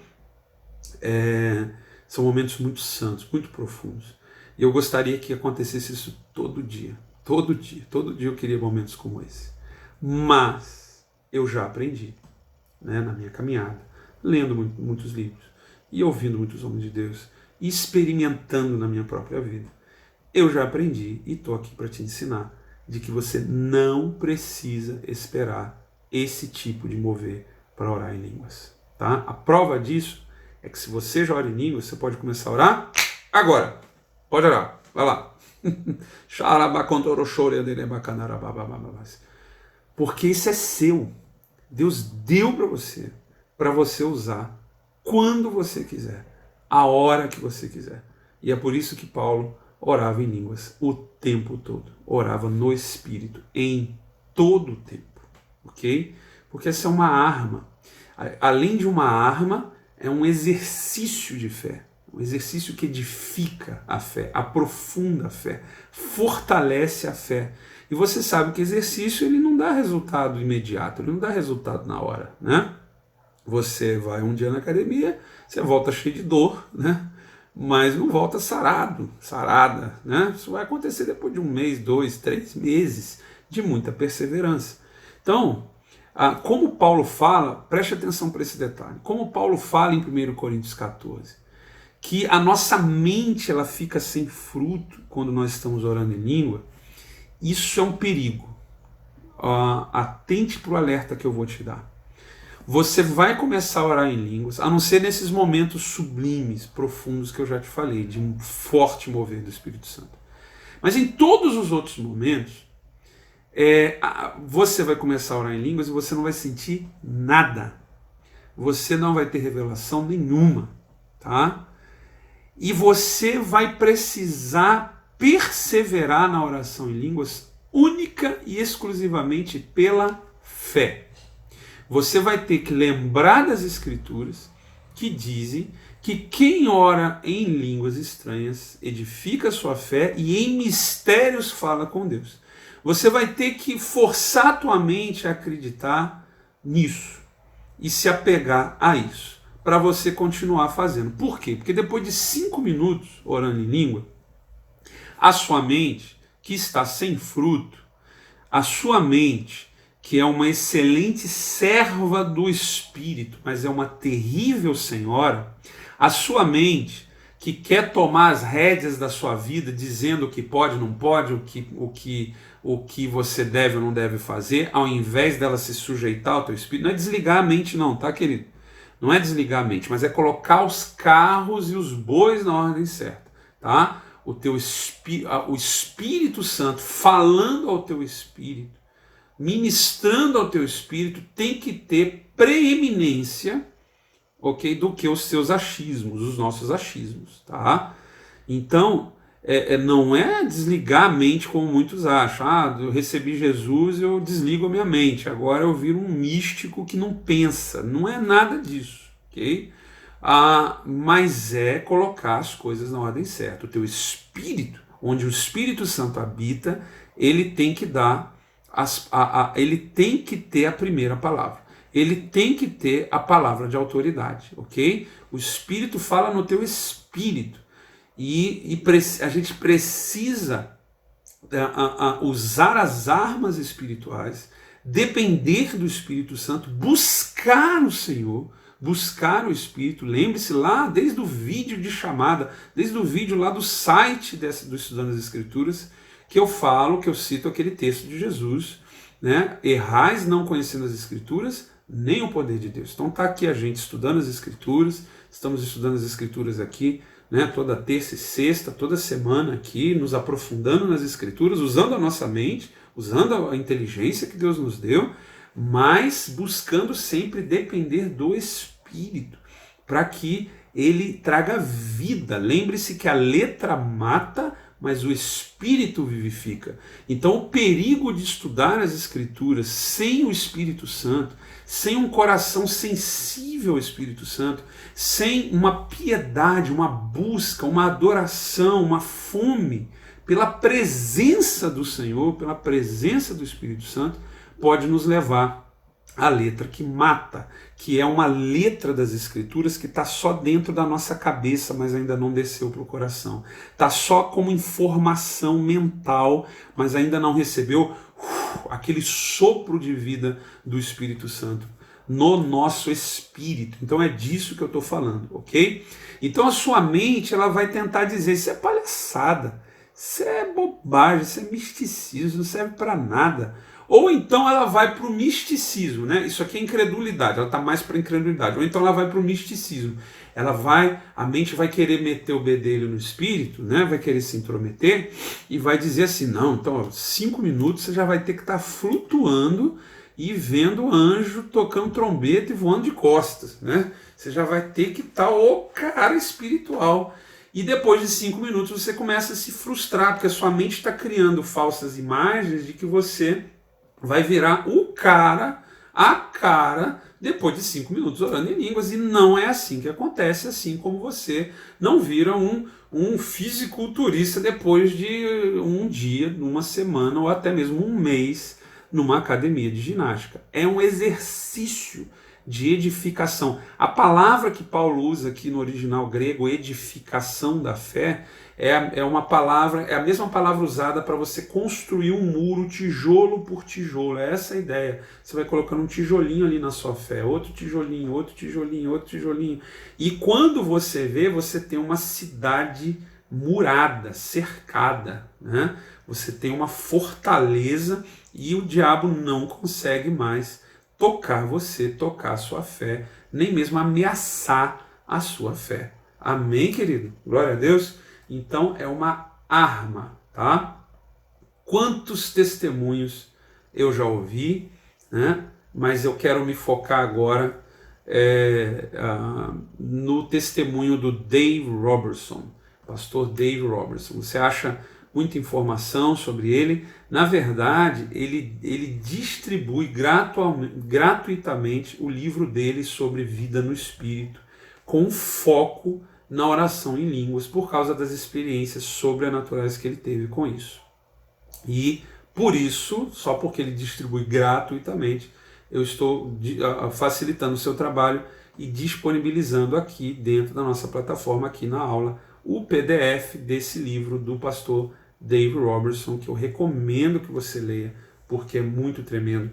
São momentos muito santos, muito profundos. E eu gostaria que acontecesse isso todo dia. Todo dia eu queria momentos como esse. Mas eu já aprendi, né, na minha caminhada, lendo muitos livros e ouvindo muitos homens de Deus e experimentando na minha própria vida. Eu já aprendi e estou aqui para te ensinar de que você não precisa esperar esse tipo de mover para orar em línguas, tá? A prova disso é que se você já ora em línguas, você pode começar a orar agora. Pode orar, vai lá. Porque isso é seu. Deus deu para você usar quando você quiser, a hora que você quiser. E é por isso que Paulo orava em línguas o tempo todo. Orava no Espírito em todo o tempo, ok? Porque essa é uma arma. Além de uma arma, é um exercício de fé. Um exercício que edifica a fé, aprofunda a fé, fortalece a fé. E você sabe que exercício ele não dá resultado imediato, ele não dá resultado na hora, né? Você vai um dia na academia, você volta cheio de dor, né? Mas não volta sarada, né? Isso vai acontecer depois de 1 mês, 2, 3 meses de muita perseverança. Então, como Paulo fala, preste atenção para esse detalhe, como Paulo fala em 1 Coríntios 14, que a nossa mente ela fica sem fruto quando nós estamos orando em língua, isso é um perigo. Atente para o alerta que eu vou te dar. Você vai começar a orar em línguas, a não ser nesses momentos sublimes, profundos que eu já te falei, de um forte mover do Espírito Santo. Mas em todos os outros momentos, você vai começar a orar em línguas e você não vai sentir nada. Você não vai ter revelação nenhuma, tá? E você vai precisar perseverar na oração em línguas única e exclusivamente pela fé. Você vai ter que lembrar das Escrituras que dizem que quem ora em línguas estranhas edifica a sua fé e em mistérios fala com Deus. Você vai ter que forçar a tua mente a acreditar nisso e se apegar a isso, para você continuar fazendo. Por quê? Porque depois de 5 minutos orando em língua, a sua mente, que está sem fruto, a sua mente, que é uma excelente serva do Espírito, mas é uma terrível senhora, a sua mente, que quer tomar as rédeas da sua vida, dizendo o que pode, não pode, o que você deve ou não deve fazer, ao invés dela se sujeitar ao teu espírito. Não é desligar a mente não, tá, querido? Não é desligar a mente, mas é colocar os carros e os bois na ordem certa, tá? O Espírito Santo falando ao teu espírito, ministrando ao teu espírito, tem que ter preeminência, ok, do que os seus achismos, os nossos achismos, tá? Então, não é desligar a mente como muitos acham. Ah, eu recebi Jesus, eu desligo a minha mente, agora eu viro um místico que não pensa. Não é nada disso, ok? Mas é colocar as coisas na ordem certa. O teu espírito, onde o Espírito Santo habita, ele tem que dar, ele tem que ter a primeira palavra. Ele tem que ter a palavra de autoridade, ok? O Espírito fala no teu espírito. E a gente precisa usar as armas espirituais, depender do Espírito Santo, buscar o Senhor, buscar o Espírito. Lembre-se lá, desde o vídeo de chamada, desde o vídeo lá do site do Estudando as Escrituras, que eu cito aquele texto de Jesus, né? Errais não conhecendo as Escrituras, nem o poder de Deus. Então está aqui a gente estudando as Escrituras, estamos estudando as Escrituras aqui, né, toda terça e sexta, toda semana aqui, nos aprofundando nas Escrituras, usando a nossa mente, usando a inteligência que Deus nos deu, mas buscando sempre depender do Espírito, para que ele traga vida. Lembre-se que a letra mata, mas o Espírito vivifica. Então o perigo de estudar as Escrituras sem o Espírito Santo, sem um coração sensível ao Espírito Santo, sem uma piedade, uma busca, uma adoração, uma fome pela presença do Senhor, pela presença do Espírito Santo, pode nos levar à letra que mata, que é uma letra das Escrituras que está só dentro da nossa cabeça, mas ainda não desceu para o coração. Está só como informação mental, mas ainda não recebeu aquele sopro de vida do Espírito Santo no nosso espírito. Então é disso que eu estou falando, ok? Então a sua mente ela vai tentar dizer, isso é palhaçada, isso é bobagem, isso é misticismo, não serve para nada. Ou então ela vai para o misticismo, né? Isso aqui é incredulidade, ela está mais para incredulidade. Ou então ela vai para o misticismo. A mente vai querer meter o bedelho no espírito, né? Vai querer se intrometer e vai dizer assim, não, então 5 minutos você já vai ter que estar flutuando e vendo o anjo tocando trombeta e voando de costas, né? Você já vai ter que estar o cara espiritual. E depois de 5 minutos você começa a se frustrar, porque a sua mente está criando falsas imagens de que você vai virar o cara, a cara, depois de 5 minutos orando em línguas, e não é assim que acontece, assim como você não vira um fisiculturista depois de um dia, uma semana ou até mesmo um mês numa academia de ginástica. É um exercício de edificação. A palavra que Paulo usa aqui no original grego, edificação da fé, é uma palavra, é a mesma palavra usada para você construir um muro tijolo por tijolo. É essa a ideia. Você vai colocando um tijolinho ali na sua fé, outro tijolinho, outro tijolinho, outro tijolinho. E quando você vê, você tem uma cidade murada, cercada, né? Você tem uma fortaleza e o diabo não consegue mais tocar você, tocar a sua fé, nem mesmo ameaçar a sua fé. Amém, querido? Glória a Deus. Então é uma arma, tá? Quantos testemunhos eu já ouvi, né? Mas eu quero me focar agora no testemunho do Dave Robertson, pastor Dave Robertson. Você acha muita informação sobre ele? Na verdade, ele distribui gratuitamente o livro dele sobre vida no Espírito, com foco na oração em línguas, por causa das experiências sobrenaturais que ele teve com isso. E por isso, só porque ele distribui gratuitamente, eu estou facilitando o seu trabalho e disponibilizando aqui dentro da nossa plataforma, aqui na aula, o PDF desse livro do pastor Dave Robertson, que eu recomendo que você leia, porque é muito tremendo.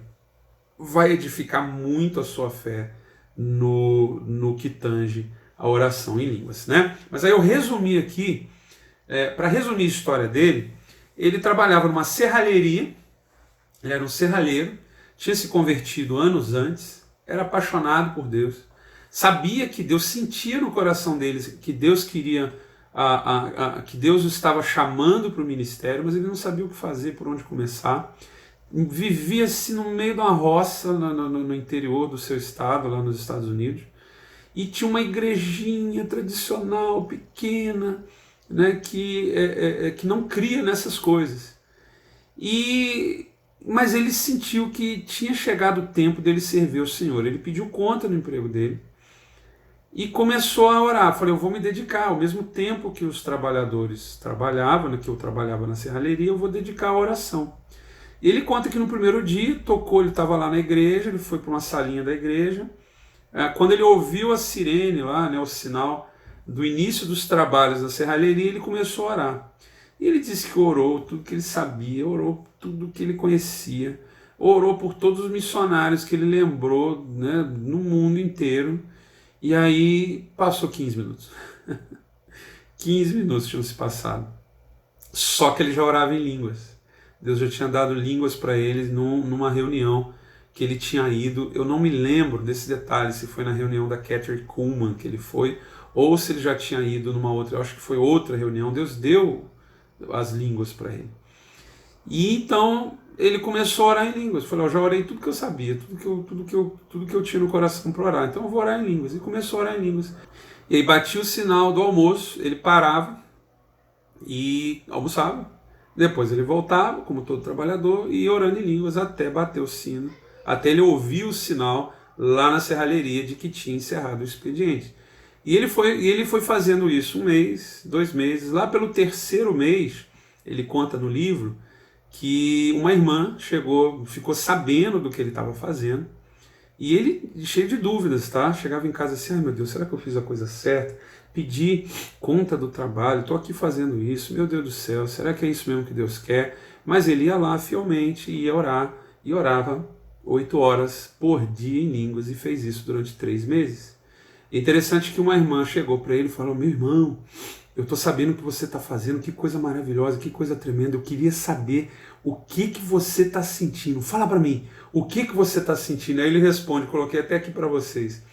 Vai edificar muito a sua fé no que tange a oração em línguas, né? Mas aí eu resumi aqui, para resumir a história dele, ele trabalhava numa serralheria, Ele era um serralheiro, tinha se convertido anos antes, era apaixonado por Deus, sabia que Deus sentia no coração deles que Deus queria, que Deus o estava chamando para o ministério, mas ele não sabia o que fazer, por onde começar. Vivia-se no meio de uma roça no interior do seu estado, lá nos Estados Unidos, e tinha uma igrejinha tradicional, pequena, né, que não cria nessas coisas. Mas ele sentiu que tinha chegado o tempo dele servir ao Senhor. Ele pediu conta no emprego dele e começou a orar. Falei, eu vou me dedicar, ao mesmo tempo que os trabalhadores trabalhavam, né, que eu trabalhava na serralheria, eu vou dedicar à oração. E ele conta que no primeiro dia, tocou, ele estava lá na igreja, ele foi para uma salinha da igreja. Quando ele ouviu a sirene lá, né, o sinal do início dos trabalhos da serralheria, ele começou a orar. E ele disse que orou tudo que ele sabia, orou tudo que ele conhecia, orou por todos os missionários que ele lembrou, né, no mundo inteiro. E aí passou 15 minutos. 15 minutos tinham se passado. Só que ele já orava em línguas. Deus já tinha dado línguas para ele numa reunião que ele tinha ido. Eu não me lembro desse detalhe, se foi na reunião da Catherine Kuhlman que ele foi, ou se ele já tinha ido numa outra, eu acho que foi outra reunião. Deus deu as línguas para ele. E então ele começou a orar em línguas. Falou, eu já orei tudo que eu sabia, tudo que eu tinha no coração para orar, então eu vou orar em línguas. E começou a orar em línguas. E aí batia o sinal do almoço, ele parava e almoçava. Depois ele voltava, como todo trabalhador, e ia orando em línguas até bater o sino, até ele ouvir o sinal lá na serralheria de que tinha encerrado o expediente. E ele foi fazendo isso 1 mês, 2 meses. Lá pelo 3º mês, ele conta no livro que uma irmã ficou sabendo do que ele estava fazendo, e ele, cheio de dúvidas, tá? Chegava em casa assim, ai meu Deus, será que eu fiz a coisa certa? Pedi conta do trabalho, estou aqui fazendo isso, meu Deus do céu, será que é isso mesmo que Deus quer? Mas ele ia lá fielmente, ia orar, e orava 8 horas por dia em línguas, e fez isso durante 3 meses. É interessante que uma irmã chegou para ele e falou, meu irmão, eu estou sabendo o que você está fazendo, que coisa maravilhosa, que coisa tremenda, eu queria saber o que você está sentindo, fala para mim, o que você está sentindo? Aí ele responde, coloquei até aqui para vocês,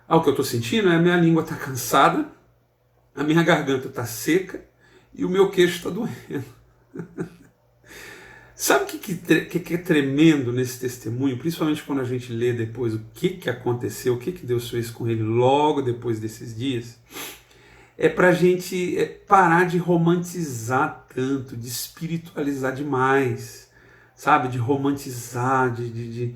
o que eu estou sentindo é a minha língua está cansada, a minha garganta está seca e o meu queixo está doendo. Sabe o que é tremendo nesse testemunho, principalmente quando a gente lê depois o que aconteceu, o que Deus fez com ele logo depois desses dias? É para a gente parar de romantizar tanto, de espiritualizar demais, sabe? De romantizar, de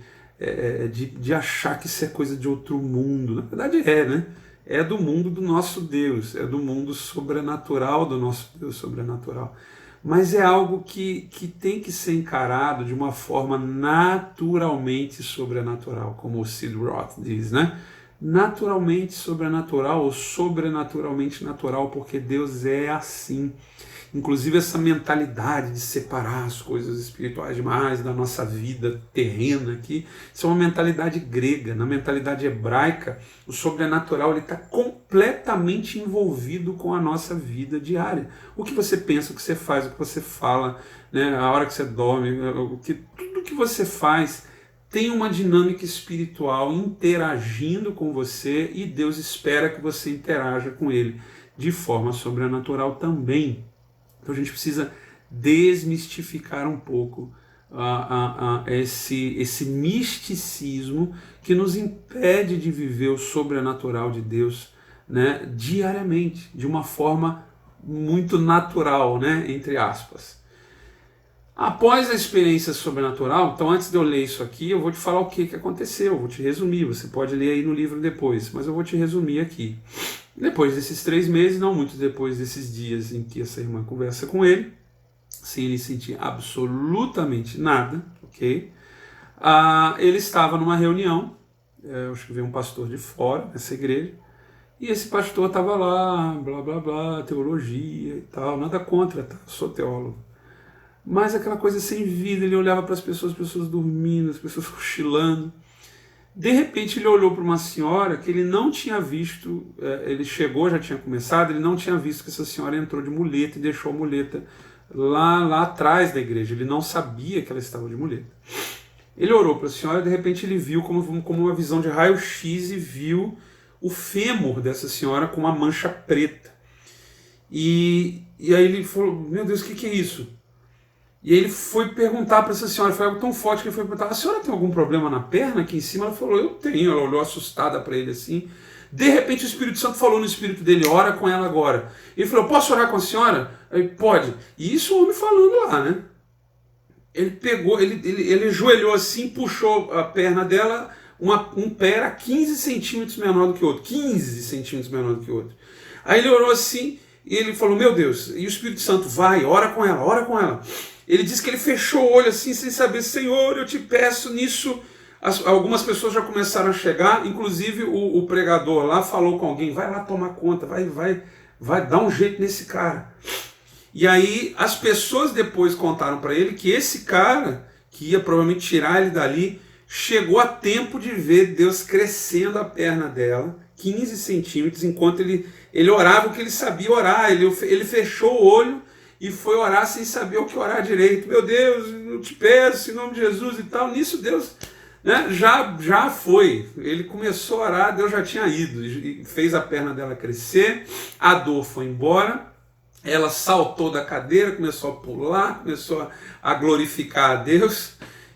achar que isso é coisa de outro mundo. Na verdade né? É do mundo do nosso Deus, é do mundo sobrenatural do nosso Deus sobrenatural. Mas é algo que tem que ser encarado de uma forma naturalmente sobrenatural, como o Sid Roth diz, né? Naturalmente sobrenatural ou sobrenaturalmente natural, porque Deus é assim. Inclusive essa mentalidade de separar as coisas espirituais demais da nossa vida terrena aqui, isso é uma mentalidade grega. Na mentalidade hebraica, o sobrenatural está completamente envolvido com a nossa vida diária. O que você pensa, o que você faz, o que você fala, né, a hora que você dorme, tudo que você faz tem uma dinâmica espiritual interagindo com você, e Deus espera que você interaja com ele de forma sobrenatural também. Então a gente precisa desmistificar um pouco esse misticismo que nos impede de viver o sobrenatural de Deus, né, diariamente, de uma forma muito natural, né, entre aspas. Após a experiência sobrenatural, então antes de eu ler isso aqui, eu vou te falar o que aconteceu, eu vou te resumir, você pode ler aí no livro depois, mas eu vou te resumir aqui. Depois desses 3 meses, não muito depois desses dias em que essa irmã conversa com ele, sem ele sentir absolutamente nada, ok? Ele estava numa reunião, eu acho que veio um pastor de fora dessa igreja, e esse pastor estava lá, blá blá blá, teologia e tal, nada contra, tá? Eu sou teólogo. Mas aquela coisa sem vida, ele olhava para as pessoas dormindo, as pessoas cochilando. De repente ele olhou para uma senhora que ele não tinha visto, ele chegou, já tinha começado, ele não tinha visto que essa senhora entrou de muleta e deixou a muleta lá atrás da igreja. Ele não sabia que ela estava de muleta. Ele orou para a senhora e de repente ele viu como uma visão de raio-x e viu o fêmur dessa senhora com uma mancha preta. E aí ele falou, meu Deus, o que é isso? E aí ele foi perguntar para essa senhora, foi algo tão forte que ele foi perguntar, a senhora tem algum problema na perna aqui em cima? Ela falou, eu tenho. Ela olhou assustada para ele assim. De repente o Espírito Santo falou no espírito dele, ora com ela agora. Ele falou, posso orar com a senhora? Ele, pode. E isso o homem falando lá, né? Ele pegou, ele ajoelhou assim, puxou a perna dela, um pé era 15 centímetros menor do que o outro. 15 centímetros menor do que o outro. Aí ele orou assim, e ele falou, meu Deus, e o Espírito Santo, vai, ora com ela, ora com ela. Ele disse que ele fechou o olho assim, sem saber, Senhor, eu te peço nisso. Algumas pessoas já começaram a chegar, inclusive o pregador lá falou com alguém, vai lá tomar conta, vai dar um jeito nesse cara. E aí as pessoas depois contaram para ele que esse cara, que ia provavelmente tirar ele dali, chegou a tempo de ver Deus crescendo a perna dela, 15 centímetros, enquanto ele orava o que ele sabia orar. Ele fechou o olho e foi orar sem saber o que orar direito. Meu Deus, eu te peço em nome de Jesus e tal. Nisso Deus, né, já foi. Ele começou a orar, Deus já tinha ido, e fez a perna dela crescer, a dor foi embora. Ela saltou da cadeira, começou a pular, começou a glorificar a Deus,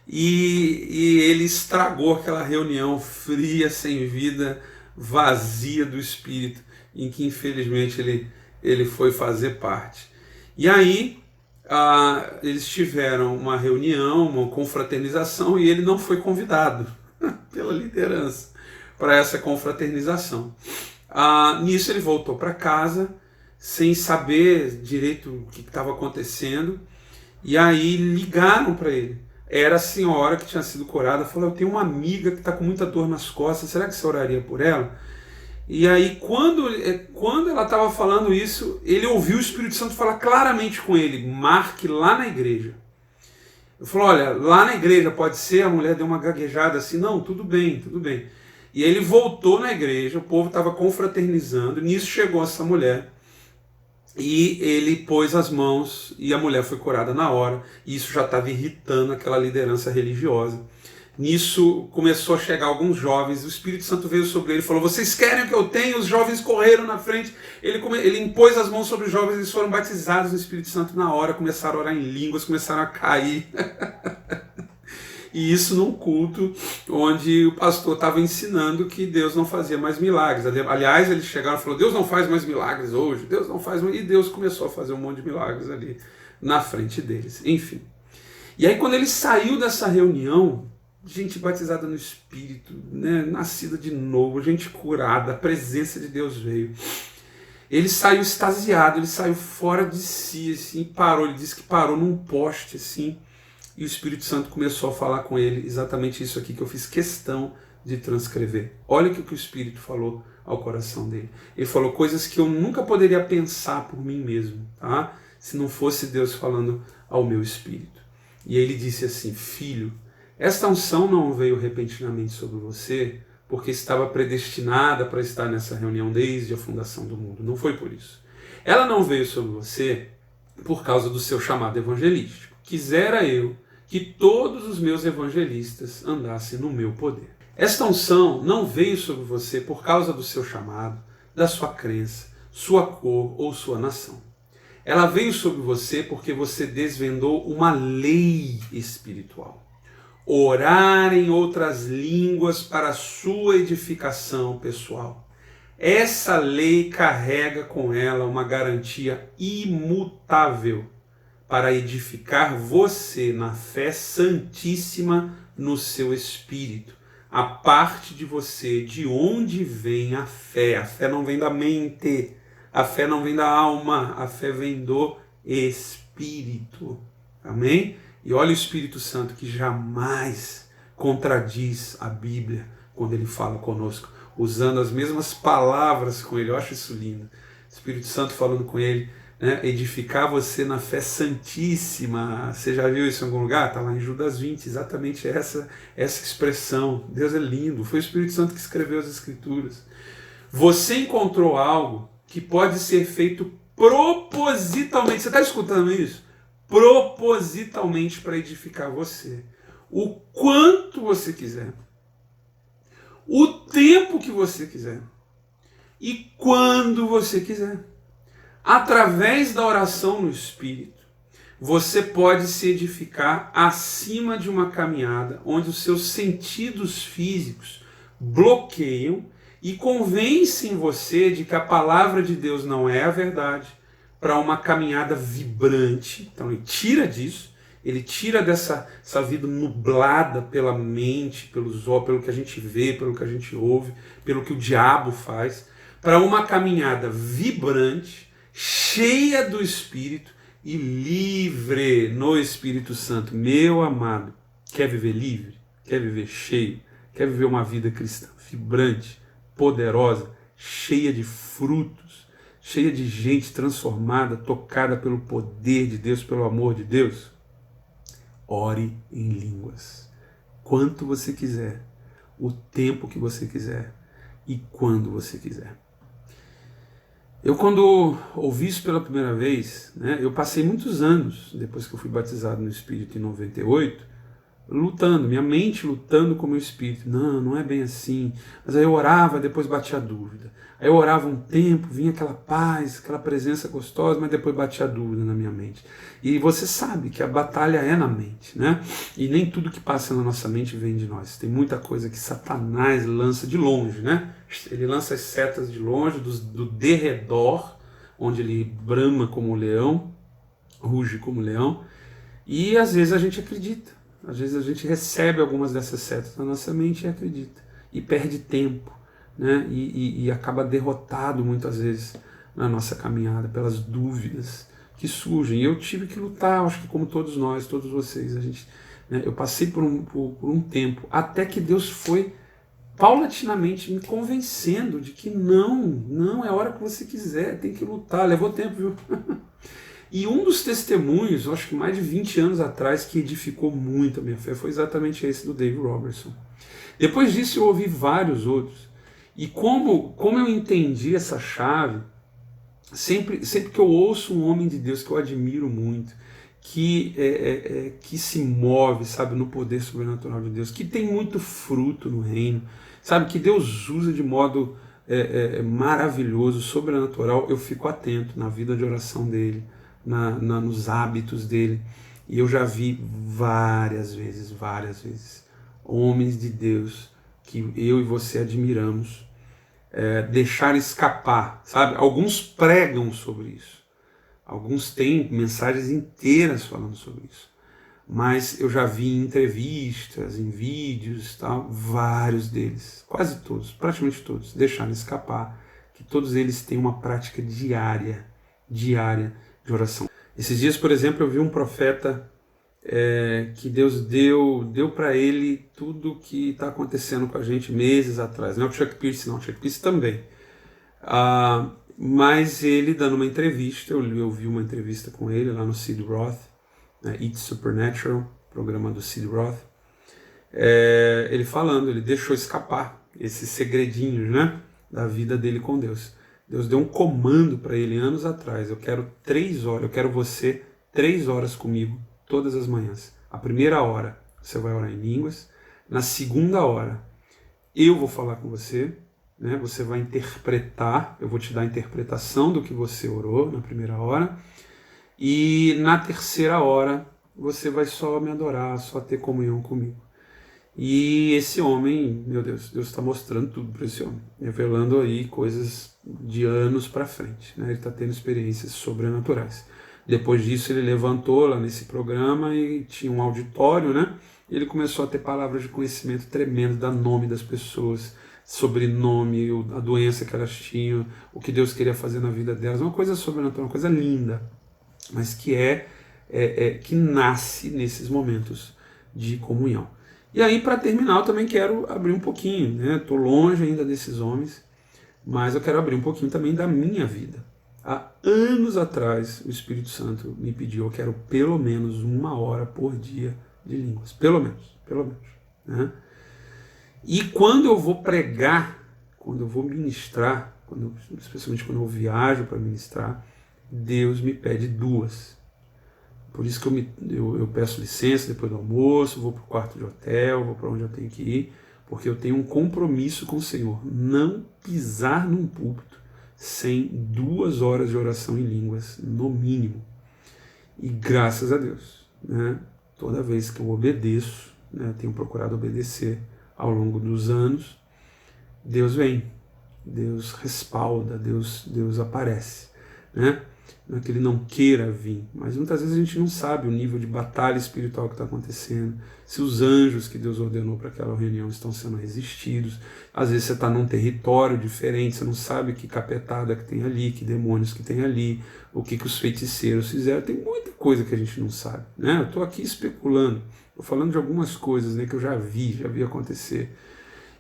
e ele estragou aquela reunião fria, sem vida, vazia do Espírito, em que infelizmente ele foi fazer parte. E aí eles tiveram uma reunião, uma confraternização, e ele não foi convidado pela liderança para essa confraternização. Nisso ele voltou para casa, sem saber direito o que estava acontecendo, e aí ligaram para ele. Era a senhora que tinha sido curada, falou, eu tenho uma amiga que está com muita dor nas costas, será que você oraria por ela? E aí quando ela estava falando isso, ele ouviu o Espírito Santo falar claramente com ele, marque lá na igreja. Ele falou, olha, lá na igreja pode ser, a mulher deu uma gaguejada assim, não, tudo bem, tudo bem. E aí ele voltou na igreja, o povo estava confraternizando, nisso chegou essa mulher, e ele pôs as mãos e a mulher foi curada na hora. E isso já estava irritando aquela liderança religiosa. Nisso começou a chegar alguns jovens, o Espírito Santo veio sobre ele e falou, vocês querem o que eu tenho? Os jovens correram na frente, ele impôs as mãos sobre os jovens, eles foram batizados no Espírito Santo na hora, começaram a orar em línguas, começaram a cair. E isso num culto onde o pastor estava ensinando que Deus não fazia mais milagres. Aliás, eles chegaram e falaram, Deus não faz mais milagres hoje, Deus não faz mais... E Deus começou a fazer um monte de milagres ali na frente deles. Enfim. E aí quando ele saiu dessa reunião, gente batizada no Espírito, né, nascida de novo, gente curada, a presença de Deus veio. Ele saiu extasiado, ele saiu fora de si, assim, parou, ele disse que parou num poste, assim, e o Espírito Santo começou a falar com ele, exatamente isso aqui que eu fiz questão de transcrever. Olha o que o Espírito falou ao coração dele. Ele falou coisas que eu nunca poderia pensar por mim mesmo, tá? Se não fosse Deus falando ao meu espírito. E ele disse assim, filho, esta unção não veio repentinamente sobre você porque estava predestinada para estar nessa reunião desde a fundação do mundo. Não foi por isso. Ela não veio sobre você por causa do seu chamado evangelístico. Quisera eu que todos os meus evangelistas andassem no meu poder. Esta unção não veio sobre você por causa do seu chamado, da sua crença, sua cor ou sua nação. Ela veio sobre você porque você desvendou uma lei espiritual. Orar em outras línguas para a sua edificação pessoal. Essa lei carrega com ela uma garantia imutável para edificar você na fé santíssima no seu espírito. A parte de você de onde vem a fé. A fé não vem da mente, a fé não vem da alma, a fé vem do Espírito. Amém? E olha o Espírito Santo que jamais contradiz a Bíblia quando ele fala conosco, usando as mesmas palavras com ele. Eu acho isso lindo. Espírito Santo falando com ele, né? Edificar você na fé santíssima. Você já viu isso em algum lugar? Está lá em Judas 20, exatamente essa expressão. Deus é lindo. Foi o Espírito Santo que escreveu as Escrituras. Você encontrou algo que pode ser feito propositalmente. Você está escutando isso? propositalmente para edificar você. O quanto você quiser. O tempo que você quiser. E quando você quiser. Através da oração no Espírito, você pode se edificar acima de uma caminhada onde os seus sentidos físicos bloqueiam e convencem você de que a palavra de Deus não é a verdade, para uma caminhada vibrante. Então ele tira disso, ele tira dessa vida nublada pela mente, pelos olhos, pelo que a gente vê, pelo que a gente ouve, pelo que o diabo faz, para uma caminhada vibrante, cheia do Espírito e livre no Espírito Santo. Meu amado, quer viver livre? Quer viver cheio? Quer viver uma vida cristã vibrante, poderosa, cheia de frutos, cheia de gente transformada, tocada pelo poder de Deus, pelo amor de Deus? Ore em línguas. Quanto você quiser, o tempo que você quiser e quando você quiser. Eu, quando ouvi isso pela primeira vez, eu passei muitos anos, depois que eu fui batizado no Espírito em 98, lutando, minha mente lutando com o meu espírito. Não é bem assim. Mas aí eu orava, depois batia a dúvida. Aí eu orava um tempo, vinha aquela paz, aquela presença gostosa, mas depois batia a dúvida na minha mente. E você sabe que a batalha é na mente, né? E nem tudo que passa na nossa mente vem de nós. Tem muita coisa que Satanás lança de longe, né? Ele lança as setas de longe, do derredor, onde ele brama como um leão, ruge como um leão, e às vezes a gente acredita. Às vezes a gente recebe algumas dessas setas na nossa mente e acredita. E perde tempo, né? E acaba derrotado muitas vezes na nossa caminhada pelas dúvidas que surgem. E eu tive que lutar, acho que como todos nós, todos vocês. Eu passei por um tempo, até que Deus foi paulatinamente me convencendo de que não é a hora que você quiser, tem que lutar. Levou tempo, viu? E um dos testemunhos, acho que mais de 20 anos atrás, que edificou muito a minha fé, foi exatamente esse do Dave Robertson. Depois disso eu ouvi vários outros. E como eu entendi essa chave, sempre que eu ouço um homem de Deus que eu admiro muito, que se move, sabe, no poder sobrenatural de Deus, que tem muito fruto no reino, sabe, que Deus usa de modo maravilhoso, sobrenatural, eu fico atento na vida de oração dele, nos hábitos dele. E eu já vi várias vezes, homens de Deus que eu e você admiramos, deixar escapar, sabe? Alguns pregam sobre isso, alguns têm mensagens inteiras falando sobre isso, mas eu já vi em entrevistas, em vídeos, tal, vários deles, quase todos, praticamente todos, deixaram escapar que todos eles têm uma prática diária de oração. Esses dias, por exemplo, eu vi um profeta que Deus deu para ele tudo o que está acontecendo com a gente meses atrás. Não é o Chuck Pierce, não, o Chuck Pierce também. Mas ele dando uma entrevista, eu vi uma entrevista com ele lá no Sid Roth, It's Supernatural, programa do Sid Roth. Ele falando, ele deixou escapar esses segredinhos, né, da vida dele com Deus. Deus deu um comando para ele anos atrás. Eu quero 3 horas, eu quero você 3 horas comigo todas as manhãs. A primeira hora você vai orar em línguas. Na segunda hora eu vou falar com você, né? Você vai interpretar, eu vou te dar a interpretação do que você orou na primeira hora. E na terceira hora você vai só me adorar, só ter comunhão comigo. E esse homem, meu Deus está mostrando tudo para esse homem, revelando aí coisas de anos para frente, né? Ele está tendo experiências sobrenaturais. Depois disso ele levantou lá nesse programa e tinha um auditório, né? E ele começou a ter palavras de conhecimento tremendo, dar nome das pessoas, sobrenome, a doença que elas tinham, o que Deus queria fazer na vida delas, uma coisa sobrenatural, uma coisa linda, mas que que nasce nesses momentos de comunhão. E aí, para terminar, eu também quero abrir um pouquinho, né? Estou longe ainda desses homens, mas eu quero abrir um pouquinho também da minha vida. Há anos atrás, o Espírito Santo me pediu, eu quero pelo menos 1 hora por dia de línguas. Pelo menos. Né? E quando eu vou pregar, quando eu vou ministrar, especialmente quando eu viajo para ministrar, Deus me pede 2. Por isso que eu peço licença depois do almoço, vou para o quarto de hotel, vou para onde eu tenho que ir, porque eu tenho um compromisso com o Senhor. Não pisar num púlpito sem 2 horas de oração em línguas, no mínimo. E graças a Deus, né, toda vez que eu obedeço, né, tenho procurado obedecer ao longo dos anos, Deus vem, Deus respalda, Deus aparece, né? Não é que ele não queira vir, mas muitas vezes a gente não sabe o nível de batalha espiritual que está acontecendo, se os anjos que Deus ordenou para aquela reunião estão sendo resistidos. Às vezes você está num território diferente, você não sabe que capetada que tem ali, que demônios que tem ali, o que os feiticeiros fizeram. Tem muita coisa que a gente não sabe, né? Eu estou aqui especulando, estou falando de algumas coisas, né, que eu já vi acontecer.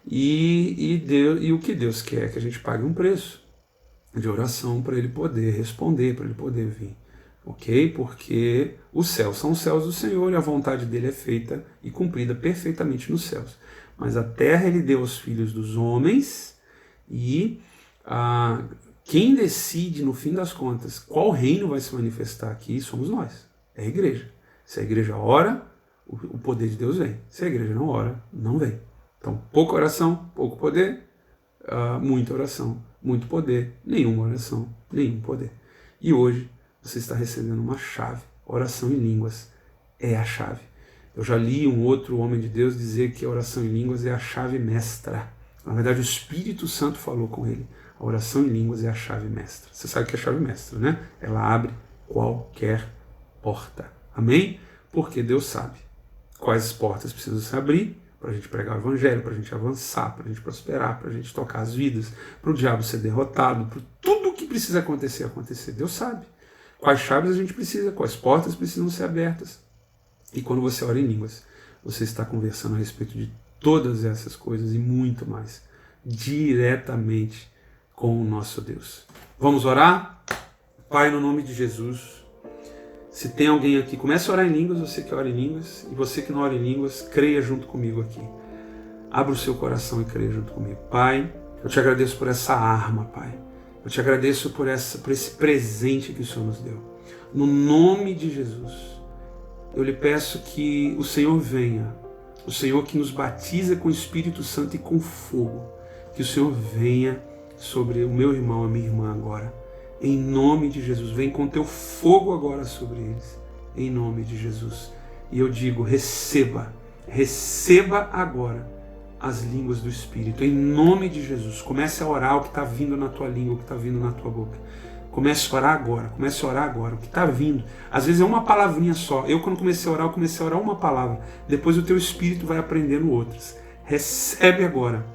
E o que Deus quer é que a gente pague um preço de oração para ele poder responder, para ele poder vir, ok? Porque os céus são os céus do Senhor e a vontade dele é feita e cumprida perfeitamente nos céus. Mas a terra ele deu aos filhos dos homens e quem decide, no fim das contas, qual reino vai se manifestar aqui somos nós, é a igreja. Se a igreja ora, o poder de Deus vem. Se a igreja não ora, não vem. Então, pouca oração, pouco poder, muita oração, muito poder, nenhuma oração, nenhum poder. E hoje você está recebendo uma chave. Oração em línguas é a chave. Eu já li um outro homem de Deus dizer que a oração em línguas é a chave mestra. Na verdade, o Espírito Santo falou com ele. A oração em línguas é a chave mestra. Você sabe o que é a chave mestra, né? Ela abre qualquer porta. Amém? Porque Deus sabe quais portas precisam se abrir para a gente pregar o evangelho, para a gente avançar, para a gente prosperar, para a gente tocar as vidas, para o diabo ser derrotado, para tudo o que precisa acontecer. Deus sabe quais chaves a gente precisa, quais portas precisam ser abertas. E quando você ora em línguas, você está conversando a respeito de todas essas coisas e muito mais, diretamente com o nosso Deus. Vamos orar? Pai, no nome de Jesus, se tem alguém aqui, comece a orar em línguas, você que ora em línguas, e você que não ora em línguas, creia junto comigo aqui. Abra o seu coração e creia junto comigo. Pai, eu te agradeço por essa arma, Pai. Eu te agradeço por esse presente que o Senhor nos deu. No nome de Jesus, eu lhe peço que o Senhor venha, o Senhor que nos batiza com o Espírito Santo e com fogo, que o Senhor venha sobre o meu irmão, a minha irmã agora. Em nome de Jesus, vem com teu fogo agora sobre eles, em nome de Jesus. E eu digo, receba agora as línguas do Espírito, em nome de Jesus. Comece a orar o que está vindo na tua língua, o que está vindo na tua boca. Comece a orar agora, o que está vindo. Às vezes é uma palavrinha só. Eu quando comecei a orar uma palavra. Depois o teu Espírito vai aprendendo outras. Recebe agora,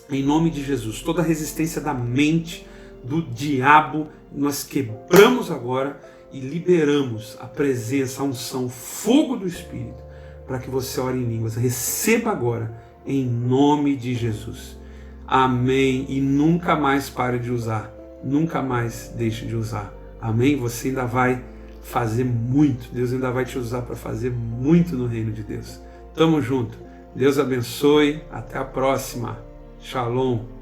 em nome de Jesus, toda a resistência da mente, do diabo, nós quebramos agora e liberamos a presença, a unção, o fogo do Espírito, para que você ore em línguas. Receba agora, em nome de Jesus. Amém. E nunca mais pare de usar. Nunca mais deixe de usar. Amém? Você ainda vai fazer muito. Deus ainda vai te usar para fazer muito no reino de Deus. Tamo junto. Deus abençoe. Até a próxima. Shalom.